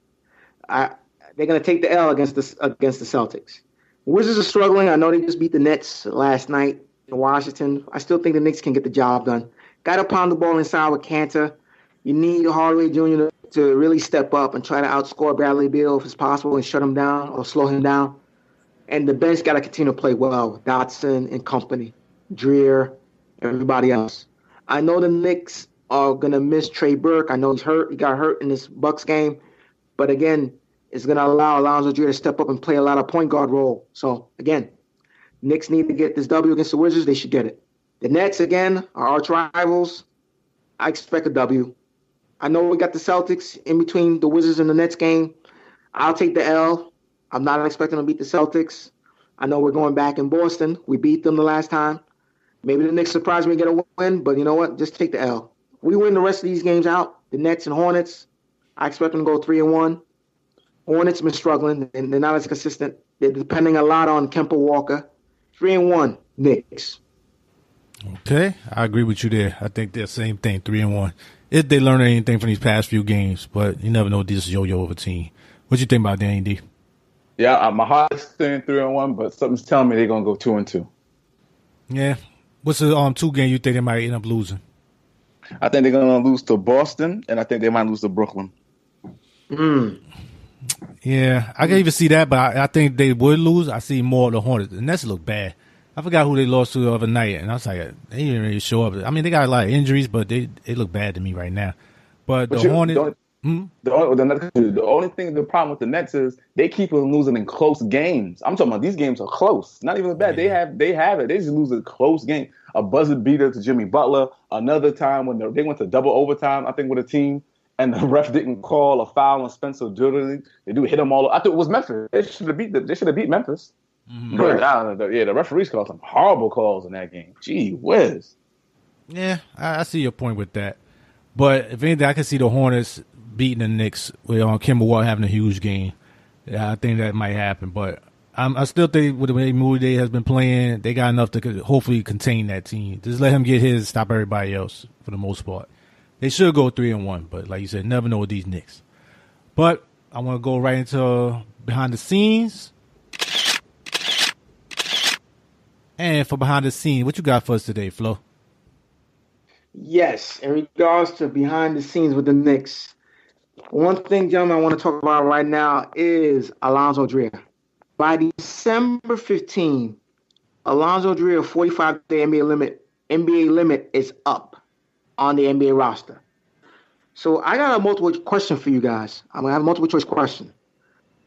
They're going to take the L against the Celtics. Wizards are struggling. I know they just beat the Nets last night in Washington. I still think the Knicks can get the job done. Got to pound the ball inside with Kanter. You need Hardaway Jr. to really step up and try to outscore Bradley Beal if it's possible and shut him down or slow him down. And the bench got to continue to play well with Dotson and company, Dreer, everybody else. I know the Knicks are going to miss Trey Burke. I know he's hurt. He got hurt in this Bucks game. But again, it's going to allow Alonzo Dreer to step up and play a lot of point guard role. So, again, Knicks need to get this W against the Wizards. They should get it. The Nets, again, are arch rivals. I expect a W. I know we got the Celtics in between the Wizards and the Nets game. I'll take the L. I'm not expecting to beat the Celtics. I know we're going back in Boston. We beat them the last time. Maybe the Knicks surprise me and get a win, but you know what? Just take the L. We win the rest of these games out, the Nets and Hornets. I expect them to go 3-1. Hornets have been struggling, and they're not as consistent. They're depending a lot on Kemba Walker. 3-1, Knicks. Okay, I agree with you there. I think they're the same thing, 3-1. If they learn anything from these past few games, but you never know this yo-yo of a team. What you think about Danny D? Yeah, my heart is saying 3-1, but something's telling me they're gonna go 2-2. Yeah. What's the 2 game you think they might end up losing? I think they're gonna lose to Boston, and I think they might lose to Brooklyn. Yeah, I can even see that, but I think they would lose. I see more of the Hornets. The Nets look bad. I forgot who they lost to the other night, and I was like, they didn't really show up. I mean, they got a lot of injuries, but they look bad to me right now. But the Hornets... The only thing, the problem with the Nets is they keep on losing in close games. I'm talking about these games are close. Not even bad. Yeah. They have it. They just lose a close game. A buzzer beater to Jimmy Butler. Another time when they went to double overtime, I think, with a team, and the ref didn't call a foul on Spencer Dinwiddie. They do hit them all. I thought it was Memphis. They should have beat Memphis. Mm-hmm. But the referees called some horrible calls in that game. Gee whiz. Yeah, I see your point with that. But if anything, I can see the Hornets beating the Knicks with Kemba Walker having a huge game. Yeah, I think that might happen. But I still think with the way Moody has been playing, they got enough to hopefully contain that team. Just let him get his, stop everybody else for the most part. They should go 3-1, but like you said, never know with these Knicks. But I want to go right into behind the scenes. And for behind the scenes, what you got for us today, Flo? Yes, in regards to behind the scenes with the Knicks, one thing, gentlemen, I want to talk about right now is Alonzo Dreer. By December 15, Alonzo Dreer 45-day NBA limit is up on the NBA roster. So I got a multiple question for you guys. I'm going to have a multiple choice question.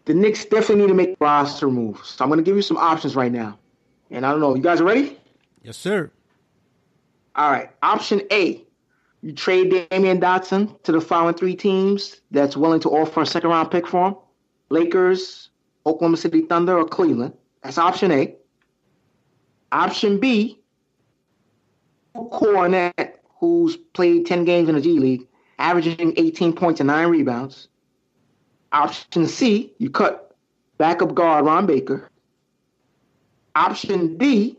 The Knicks definitely need to make roster moves. So I'm going to give you some options right now. And I don't know, you guys ready? Yes, sir. All right. Option A, you trade Damian Dotson to the following 3 teams that's willing to offer a second-round pick for him. Lakers, Oklahoma City Thunder, or Cleveland. That's option A. Option B, Cornet, who's played 10 games in the G League, averaging 18 points and 9 rebounds. Option C, you cut backup guard Ron Baker. Option D,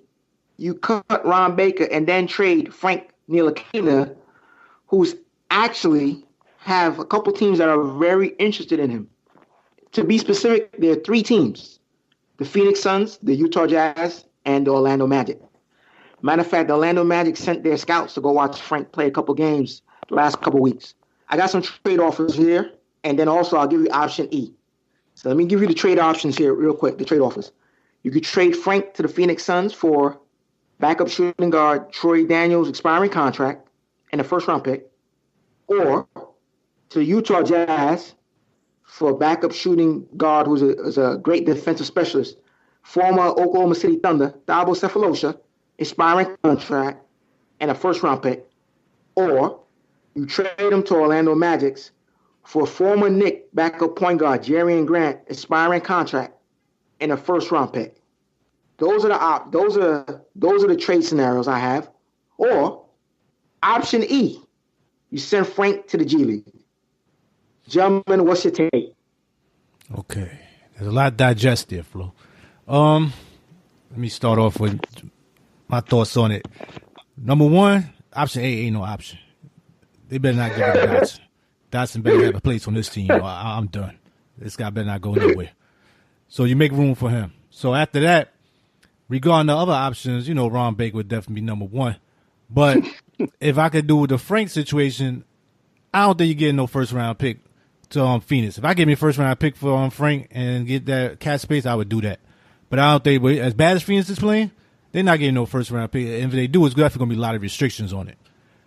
you cut Ron Baker and then trade Frank Ntilikina, who's actually have a couple teams that are very interested in him. To be specific, there are 3 teams: the Phoenix Suns, the Utah Jazz, and the Orlando Magic. Matter of fact, the Orlando Magic sent their scouts to go watch Frank play a couple games the last couple weeks. I got some trade offers here, and then also I'll give you option E. So let me give you the trade options here real quick, the trade offers. You could trade Frank to the Phoenix Suns for backup shooting guard Troy Daniels' expiring contract and a first-round pick, or to the Utah Jazz for backup shooting guard who's a great defensive specialist, former Oklahoma City Thunder, Thabo Sefolosha, expiring contract, and a first-round pick, or you trade him to Orlando Magic's for former Knick backup point guard Jerian Grant, expiring contract, and a first-round pick. Those are the trade scenarios I have. Or option E, You send Frank to the G League. Gentlemen, what's your take? Okay. There's a lot to digest there, Flo. Let me start off with my thoughts on it. Number one, option A ain't no option. They better not give it a Dotson. Dotson better have a place on this team. I'm done. This guy better not go nowhere. So you make room for him. So after that, regarding the other options, Ron Baker would definitely be number one. But if I could do with the Frank situation, I don't think you're getting no first-round pick to Phoenix. If I give me a first-round pick for Frank and get that cap space, I would do that. But I don't think, as bad as Phoenix is playing, they're not getting no first-round pick. And if they do, it's definitely going to be a lot of restrictions on it.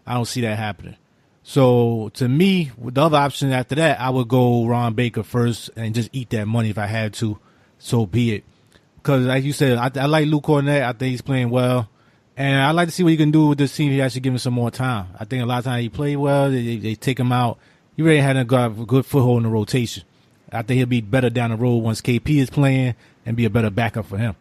I don't see that happening. So, to me, with the other option after that, I would go Ron Baker first and just eat that money if I had to. So be it. Because, like you said, I like Luke Cornett. I think he's playing well. And I like to see what he can do with this team. He actually give him some more time. I think a lot of times he played well. They take him out. He really had a good foothold in the rotation. I think he'll be better down the road once KP is playing and be a better backup for him.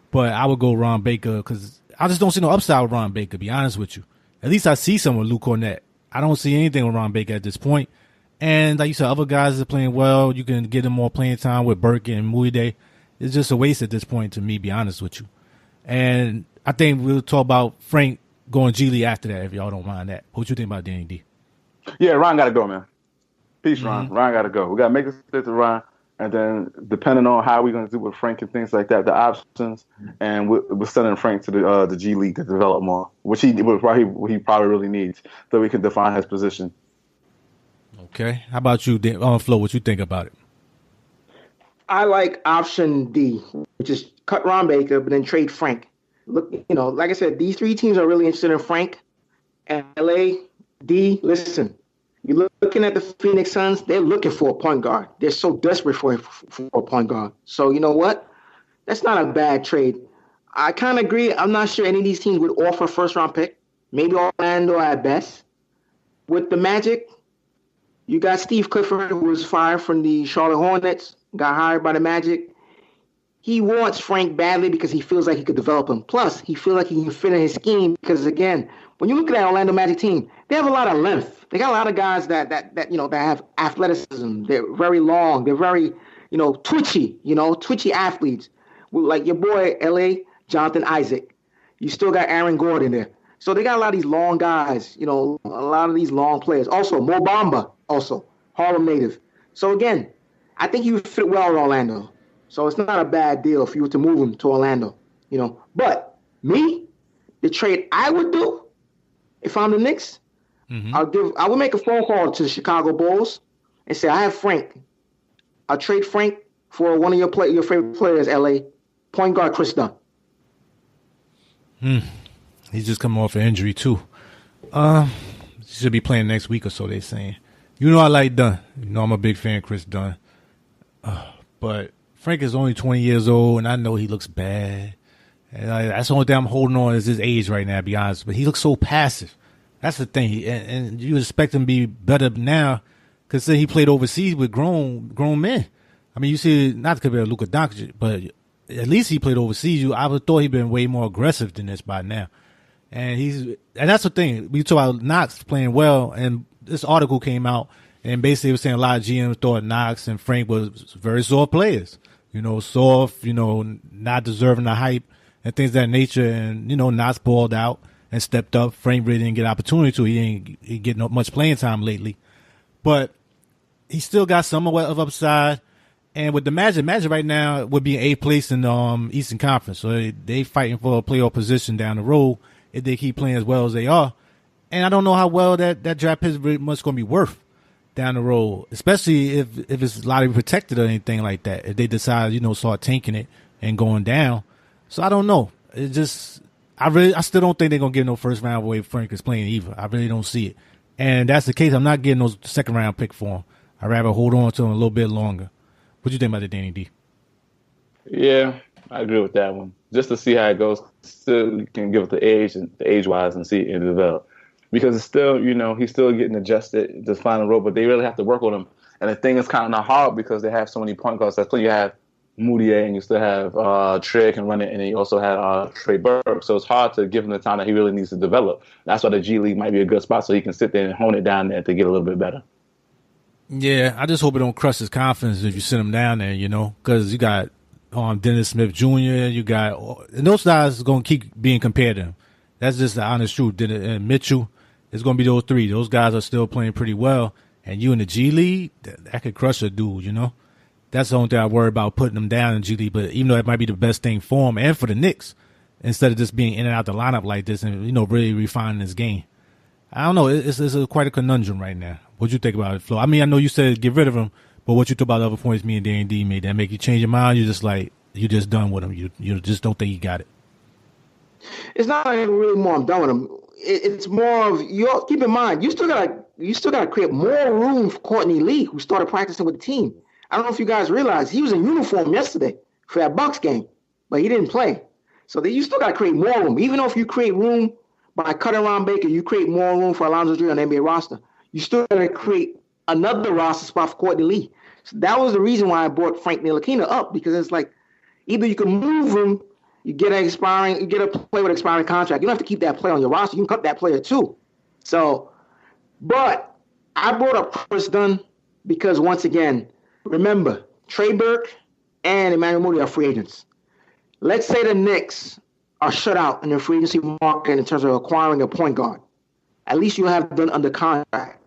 But I would go Ron Baker because I just don't see no upside with Ron Baker, to be honest with you. At least I see some with Luke Cornett. I don't see anything with Ron Baker at this point. And like you said, other guys are playing well. You can get them more playing time with Burke and Muide. It's just a waste at this point to me, be honest with you. And I think we'll talk about Frank going G League after that, if y'all don't mind that. What you think about Danny D? Yeah, Ron got to go, man. Peace, Ron. Ron got to go. We got to make a stick to Ron. And then depending on how we're going to do with Frank and things like that, the options, and we're sending Frank to the G League to develop more, which he probably really needs, so we can define his position. Okay. How about you, Flo? What you think about it? I like option D, which is cut Ron Baker, but then trade Frank. Look, like I said, these three teams are really interested in Frank. And LA, D, listen. You're looking at the Phoenix Suns, they're looking for a point guard. They're so desperate for a point guard. So you know what? That's not a bad trade. I kind of agree. I'm not sure any of these teams would offer a first-round pick. Maybe Orlando at best. With the Magic, you got Steve Clifford, who was fired from the Charlotte Hornets, got hired by the Magic. He wants Frank badly because he feels like he could develop him. Plus, he feels like he can fit in his scheme because, again, when you look at that Orlando Magic team, they have a lot of length. They got a lot of guys that have athleticism. They're very long. They're very, twitchy athletes. Like your boy, L.A., Jonathan Isaac. You still got Aaron Gordon there. So they got a lot of these long guys, a lot of these long players. Also, Mo Bamba, Harlem native. So, again, I think he would fit well in Orlando. So it's not a bad deal if you were to move him to Orlando, But me, the trade I would do if I'm the Knicks, I would make a phone call to the Chicago Bulls and say, I have Frank. I'll trade Frank for one of your favorite players, LA, point guard Chris Dunn. He's just coming off an injury too. He should be playing next week or so, they're saying. I like Dunn. I'm a big fan of Chris Dunn. But Frank is only 20 years old, and I know he looks bad. And that's the only thing I'm holding on is his age right now, to be honest. But he looks so passive. That's the thing. And you expect him to be better now because he played overseas with grown men. I mean, you see, not to compare Luka Doncic, but at least he played overseas. I would have thought he'd been way more aggressive than this by now. And that's the thing. We talk about Knox playing well, and this article came out, and basically it was saying a lot of GMs thought Knox and Frank was very soft players. Soft, not deserving the hype and things of that nature. And, Knox balled out and stepped up. Frank really didn't get opportunity to. He ain't getting much playing time lately. But he still got some of upside. And with the Magic right now would be in 8th place in the Eastern Conference. So they fighting for a playoff position down the road if they keep playing as well as they are. And I don't know how well that draft pick is really much going to be worth down the road, especially if it's lottery protected or anything like that. If they decide, start tanking it and going down. So I don't know. I still don't think they're going to give no first round away if Frank is playing either. I really don't see it. And that's the case. I'm not getting no second round pick for him. I'd rather hold on to him a little bit longer. What do you think about that, Danny D? Yeah, I agree with that one. Just to see how it goes. Still, you can give it the age-wise and see it develop. Because it's still, he's still getting adjusted to find a role, but they really have to work on him. And the thing is kind of not hard because they have so many point guards. That's when you have Moutier, and you still have Trey can run it, and then you also had Trey Burks. So it's hard to give him the time that he really needs to develop. That's why the G League might be a good spot, so he can sit there and hone it down there to get a little bit better. Yeah, I just hope it don't crush his confidence if you send him down there, because you got Dennis Smith Jr., and those guys are going to keep being compared to him. That's just the honest truth. And Mitchell, it's going to be those three. Those guys are still playing pretty well. And you in the G League, that could crush a dude, That's the only thing I worry about, putting him down in the G League. But even though it might be the best thing for him and for the Knicks, instead of just being in and out the lineup like this and, really refining his game. I don't know. It's quite a conundrum right now. What you think about it, Flo? I mean, I know you said get rid of him, but what you thought about the other points me and Dan D made, that make you change your mind? You just done with him. You just don't think he got it. It's not like really more I'm done with him. It's more of keep in mind you still gotta create more room for Courtney Lee, who started practicing with the team. I don't know if you guys realize he was in uniform yesterday for that Bucks game, but he didn't play. So you still gotta create more room. Even though if you create room by cutting around Baker, you create more room for Alonzo Trier on the NBA roster. You still gotta create another roster spot for Courtney Lee. So that was the reason why I brought Frank Ntilikina up, because it's like either you can move him. You get a player with expiring contract. You don't have to keep that player on your roster. You can cut that player too. But I brought up Chris Dunn because, once again, remember, Trey Burke and Emmanuel Moody are free agents. Let's say the Knicks are shut out in their free agency market in terms of acquiring a point guard. At least you have Dunn under contract.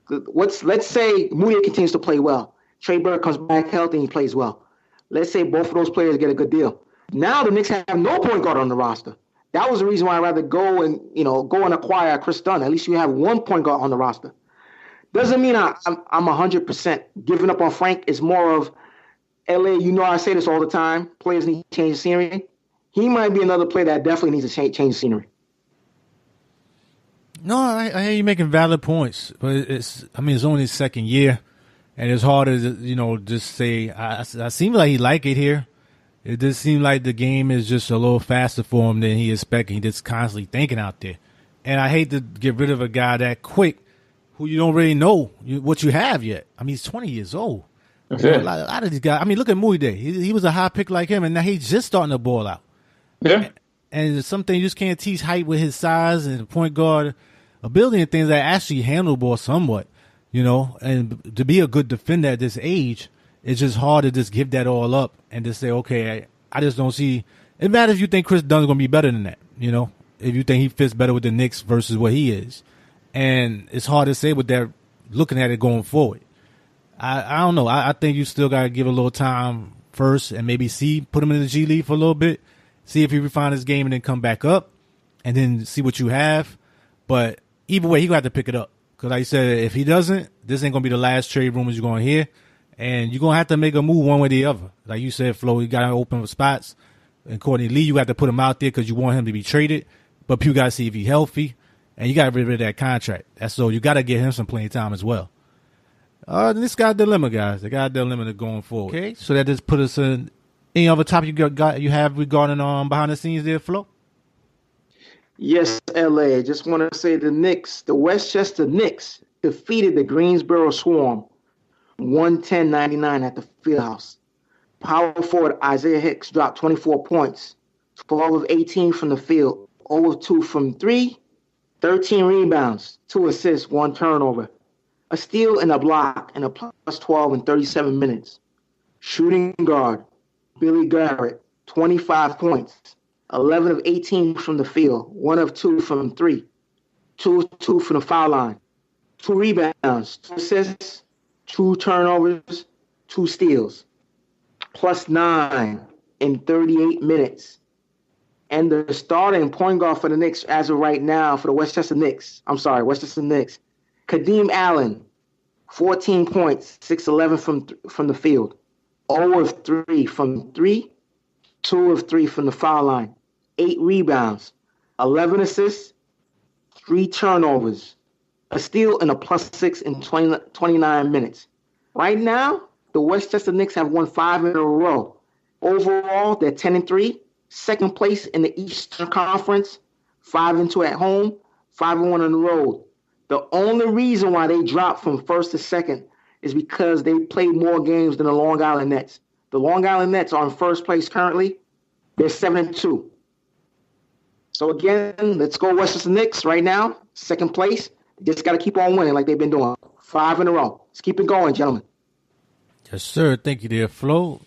Let's say Moody continues to play well. Trey Burke comes back healthy and he plays well. Let's say both of those players get a good deal. Now the Knicks have no point guard on the roster. That was the reason why I'd rather go and acquire Chris Dunn. At least you have one point guard on the roster. Doesn't mean I'm 100% giving up on Frank. It's more of LA. I say this all the time. Players need to change the scenery. He might be another player that definitely needs to change the scenery. No, I hear you making valid points, but it's only his second year, and it's hard to just say. I seem like he like it here. It just seems like the game is just a little faster for him than he expected. He's just constantly thinking out there. And I hate to get rid of a guy that quick who you don't really know what you have yet. I mean, he's 20 years old. A lot of these guys. I mean, look at Moody Day. He was a high pick like him, and now he's just starting to ball out. Yeah. And something you just can't teach height with his size and point guard ability and things that actually handle the ball somewhat, And to be a good defender at this age, it's just hard to just give that all up and just say, okay, I just don't see. It matters if you think Chris Dunn's going to be better than that, if you think he fits better with the Knicks versus what he is. And it's hard to say with that, looking at it going forward. I don't know. I think you still got to give a little time first and maybe put him in the G League for a little bit, see if he refine his game and then come back up and then see what you have. But either way, he going to have to pick it up. Because like you said, if he doesn't, this ain't going to be the last trade rumors you're going to hear. And you're going to have to make a move one way or the other. Like you said, Flo, you got to open up spots. And Courtney Lee, you got to put him out there because you want him to be traded. But people got to see if he's healthy. And you got to get rid of that contract. So you got to get him some playing time as well. This got a dilemma, guys. They got a dilemma going forward. Okay, so that just put us in. Any other topic you have regarding behind the scenes there, Flo? Yes, LA. I just want to say the Westchester Knicks defeated the Greensboro Swarm 110-99 at the Fieldhouse. Power forward Isaiah Hicks dropped 24 points, 12 of 18 from the field, 0 of 2 from 3, 13 rebounds, 2 assists, 1 turnover, a steal and a block, and a plus 12 in 37 minutes. Shooting guard Billy Garrett, 25 points, 11 of 18 from the field, 1 of 2 from 3, 2 of 2 from the foul line, 2 rebounds, 2 assists, 2 turnovers, 2 steals, plus 9 in 38 minutes. And the starting point guard for the Knicks as of right now for the Westchester Knicks, Kadeem Allen, 14 points, 6-11 from the field, 0 of 3 from 3, 2 of 3 from the foul line, 8 rebounds, 11 assists, 3 turnovers, a steal, and a plus 6 in 29 minutes. Right now, the Westchester Knicks have won 5 in a row. Overall, they're 10-3, second place in the Eastern Conference, 5-2 at home, 5-1 on the road. The only reason why they dropped from first to second is because they played more games than the Long Island Nets. The Long Island Nets are in first place currently. They're 7-2. So again, let's go Westchester Knicks right now. Second place. They just got to keep on winning like they've been doing. 5 in a row. Let's keep it going, gentlemen. Yes, sir. Thank you there, Flo.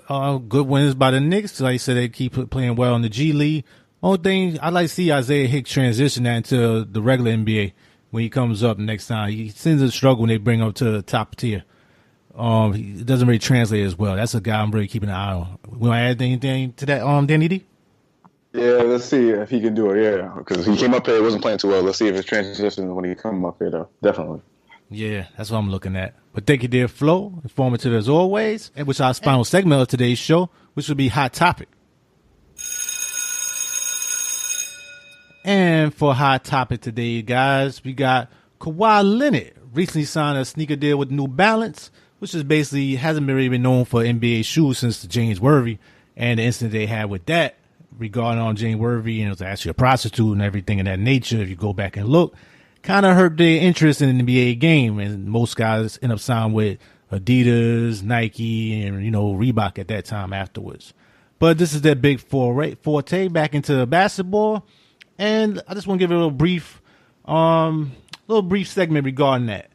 Good wins by the Knicks. Like I said, they keep playing well in the G League. Only thing I'd like to see Isaiah Hicks transition that into the regular NBA when he comes up next time. He seems to struggle when they bring him to the top tier. He doesn't really translate as well. That's a guy I'm really keeping an eye on. Want to add anything to that, Danny D? Yeah, let's see if he can do it. Yeah, because he came up here, he wasn't playing too well. Let's see if it's transitions when he comes up here, though. Definitely. Yeah, that's what I'm looking at. But thank you, dear Flo. Informative as always. And which our final segment of today's show, which will be Hot Topic. And for Hot Topic today, guys, we got Kawhi Leonard recently signed a sneaker deal with New Balance, which is basically hasn't really been known for NBA shoes since the James Worthy and the incident they had with that regarding James Worthy, and it was actually a prostitute and everything of that nature. If you go back and look, kind of hurt their interest in the NBA game, and most guys end up signing with Adidas, Nike, and Reebok at that time afterwards. But this is their big forte back into basketball, and I just want to give it a little brief segment regarding that.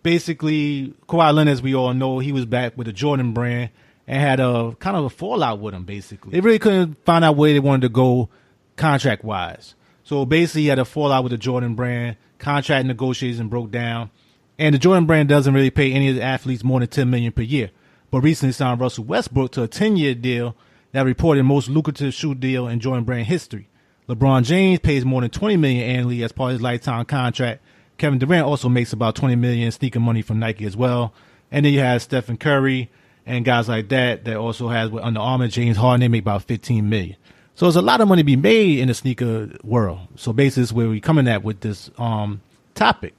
Basically, Kawhi Leonard, as we all know, he was back with the Jordan brand and had a kind of a fallout with him, basically. They really couldn't find out where they wanted to go contract-wise. So basically, he had a fallout with the Jordan brand. Contract negotiation broke down. And the Jordan brand doesn't really pay any of the athletes more than $10 million per year. But recently signed Russell Westbrook to a 10-year deal that reported most lucrative shoe deal in Jordan brand history. LeBron James pays more than $20 million annually as part of his lifetime contract. Kevin Durant also makes about $20 million sneaker money from Nike as well. And then you have Stephen Curry and guys like that also has with Under Armour, James Harden, they make about $15 million. So there's a lot of money to be made in the sneaker world. So basically, this is where we're coming at with this topic.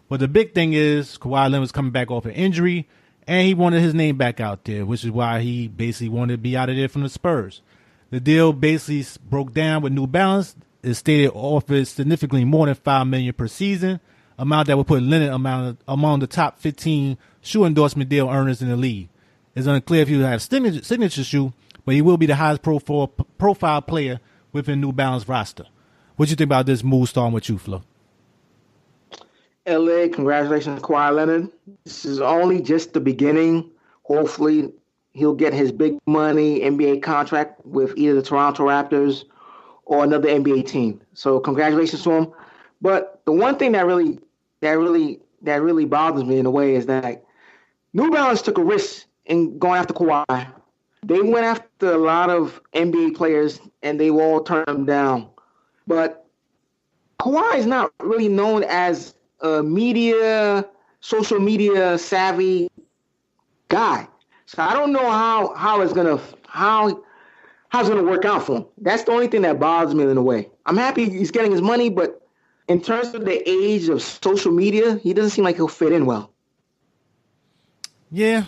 But the big thing is Kawhi Leonard was coming back off an injury, and he wanted his name back out there, which is why he basically wanted to be out of there from the Spurs. The deal basically broke down with New Balance. It stated offered significantly more than $5 million per season, amount that would put Leonard among the top 15 shoe endorsement deal earners in the league. It's unclear if he will have signature shoe, but he will be the highest profile player within New Balance roster. What do you think about this move, starting with you, Flo? LA, congratulations to Kawhi Leonard. This is only just the beginning. Hopefully, he'll get his big money NBA contract with either the Toronto Raptors or another NBA team. So congratulations to him. But the one thing that really bothers me in a way is that New Balance took a risk in going after Kawhi. They went after a lot of NBA players, and they all turned them down. But Kawhi is not really known as a social media savvy guy. So I don't know how it's gonna work out for him. That's the only thing that bothers me in a way. I'm happy he's getting his money, but in terms of the age of social media, he doesn't seem like he'll fit in well. Yeah.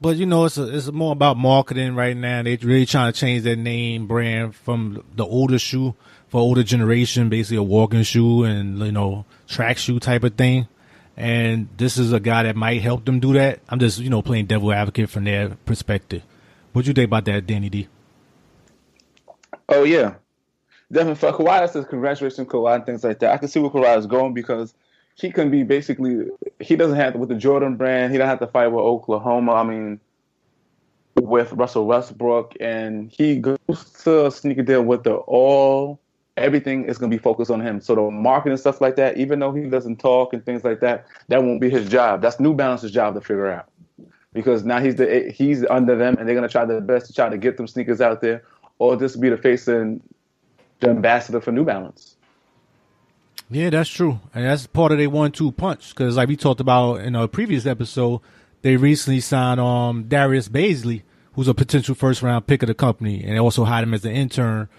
But, it's more about marketing right now. They're really trying to change their name brand from the older shoe for older generation, basically a walking shoe and, track shoe type of thing. And this is a guy that might help them do that. I'm just, playing devil advocate from their perspective. What do you think about that, Danny D? Oh, yeah. Definitely for Kawhi, that says congratulations, Kawhi, and things like that. I can see where Kawhi is going because he can be he doesn't have to, with the Jordan brand, he doesn't have to fight with Oklahoma, with Russell Westbrook, and he goes to a sneaker deal with everything is going to be focused on him. So the marketing and stuff like that, even though he doesn't talk and things like that, that won't be his job. That's New Balance's job to figure out. Because now he's under them, and they're going to try their best to try to get them sneakers out there, or just be the face and the ambassador for New Balance. Yeah, that's true. And that's part of their 1-2 punch. Because like we talked about in a previous episode, they recently signed Darius Baisley, who's a potential first-round pick of the company, and they also hired him as an intern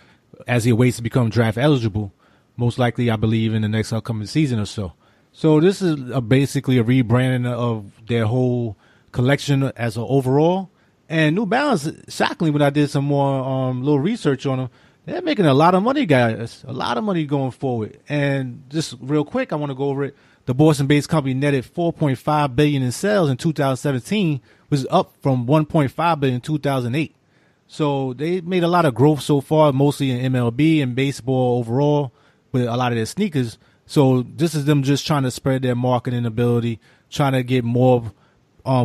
as he awaits to become draft eligible, most likely, I believe, in the next upcoming season or so. So this is basically a rebranding of their whole collection as an overall. And New Balance, shockingly, when I did some more little research on them, they're making a lot of money, guys. A lot of money going forward. And just real quick, I want to go over it. The Boston-based company netted $4.5 billion in sales in 2017, which is up from $1.5 billion in 2008. So they made a lot of growth so far, mostly in MLB and baseball overall, with a lot of their sneakers. So this is them just trying to spread their marketing ability, trying to get more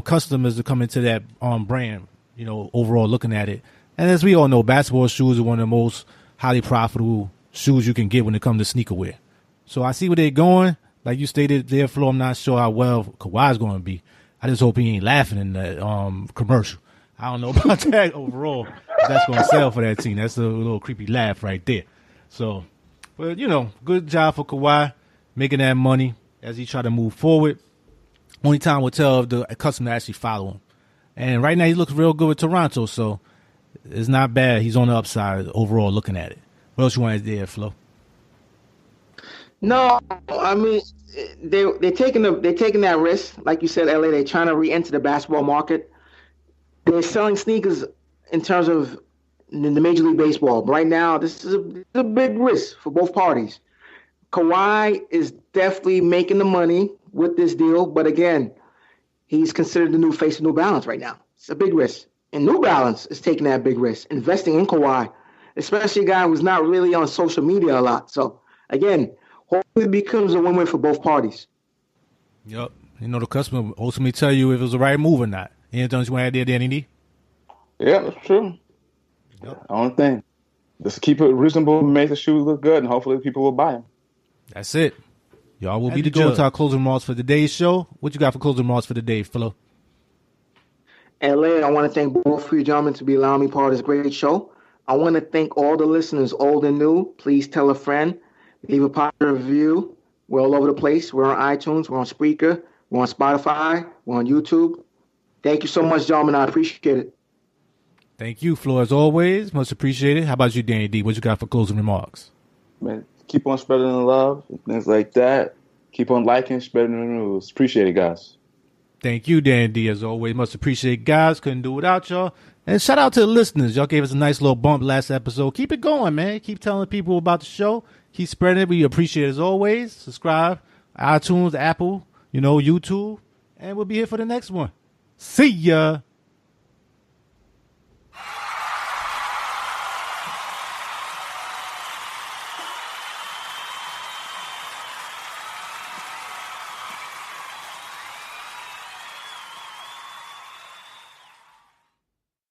customers to come into that brand, overall looking at it. And as we all know, basketball shoes are one of the most highly profitable shoes you can get when it comes to sneaker wear. So I see where they're going. Like you stated there, Flo, I'm not sure how well Kawhi's going to be. I just hope he ain't laughing in that commercial. I don't know about that overall. That's going to sell for that team. That's a little creepy laugh right there. So, but, good job for Kawhi making that money as he try to move forward. Only time will tell if the customer actually follow him. And right now he looks real good with Toronto, so it's not bad. He's on the upside overall looking at it. What else you want to add there, Flo? No, I mean they're taking that risk, like you said, LA. They're trying to re-enter the basketball market. They're selling sneakers in terms of the Major League Baseball. Right now, this is a big risk for both parties. Kawhi is definitely making the money with this deal, but again, he's considered the new face of New Balance right now. It's a big risk, and New Balance is taking that big risk, investing in Kawhi, especially a guy who's not really on social media a lot. So again, hopefully it becomes a win-win for both parties. Yep. The customer will ultimately tell you if it was the right move or not. Anything else you want to add there, Danny D? Yeah, that's true. Yep. Only thing. Just keep it reasonable, make the shoes look good, and hopefully people will buy them. That's it. Y'all will be the judge. To our closing remarks for today's show. What you got for closing remarks for today, Flo? LA, I want to thank both of you gentlemen to be allowing me part of this great show. I want to thank all the listeners, old and new. Please tell a friend. Leave a positive review. We're all over the place. We're on iTunes. We're on Spreaker. We're on Spotify. We're on YouTube. Thank you so much, gentlemen. I appreciate it. Thank you, Flo, as always. Much appreciated. How about you, Danny D? What you got for closing remarks? Man, keep on spreading the love and things like that. Keep on liking, spreading the news. Appreciate it, guys. Thank you, Danny D, as always. Much appreciated, guys. Couldn't do without y'all. And shout out to the listeners. Y'all gave us a nice little bump last episode. Keep it going, man. Keep telling people about the show. Keep spreading it. We appreciate it as always. Subscribe. iTunes, Apple, YouTube. And we'll be here for the next one. See ya.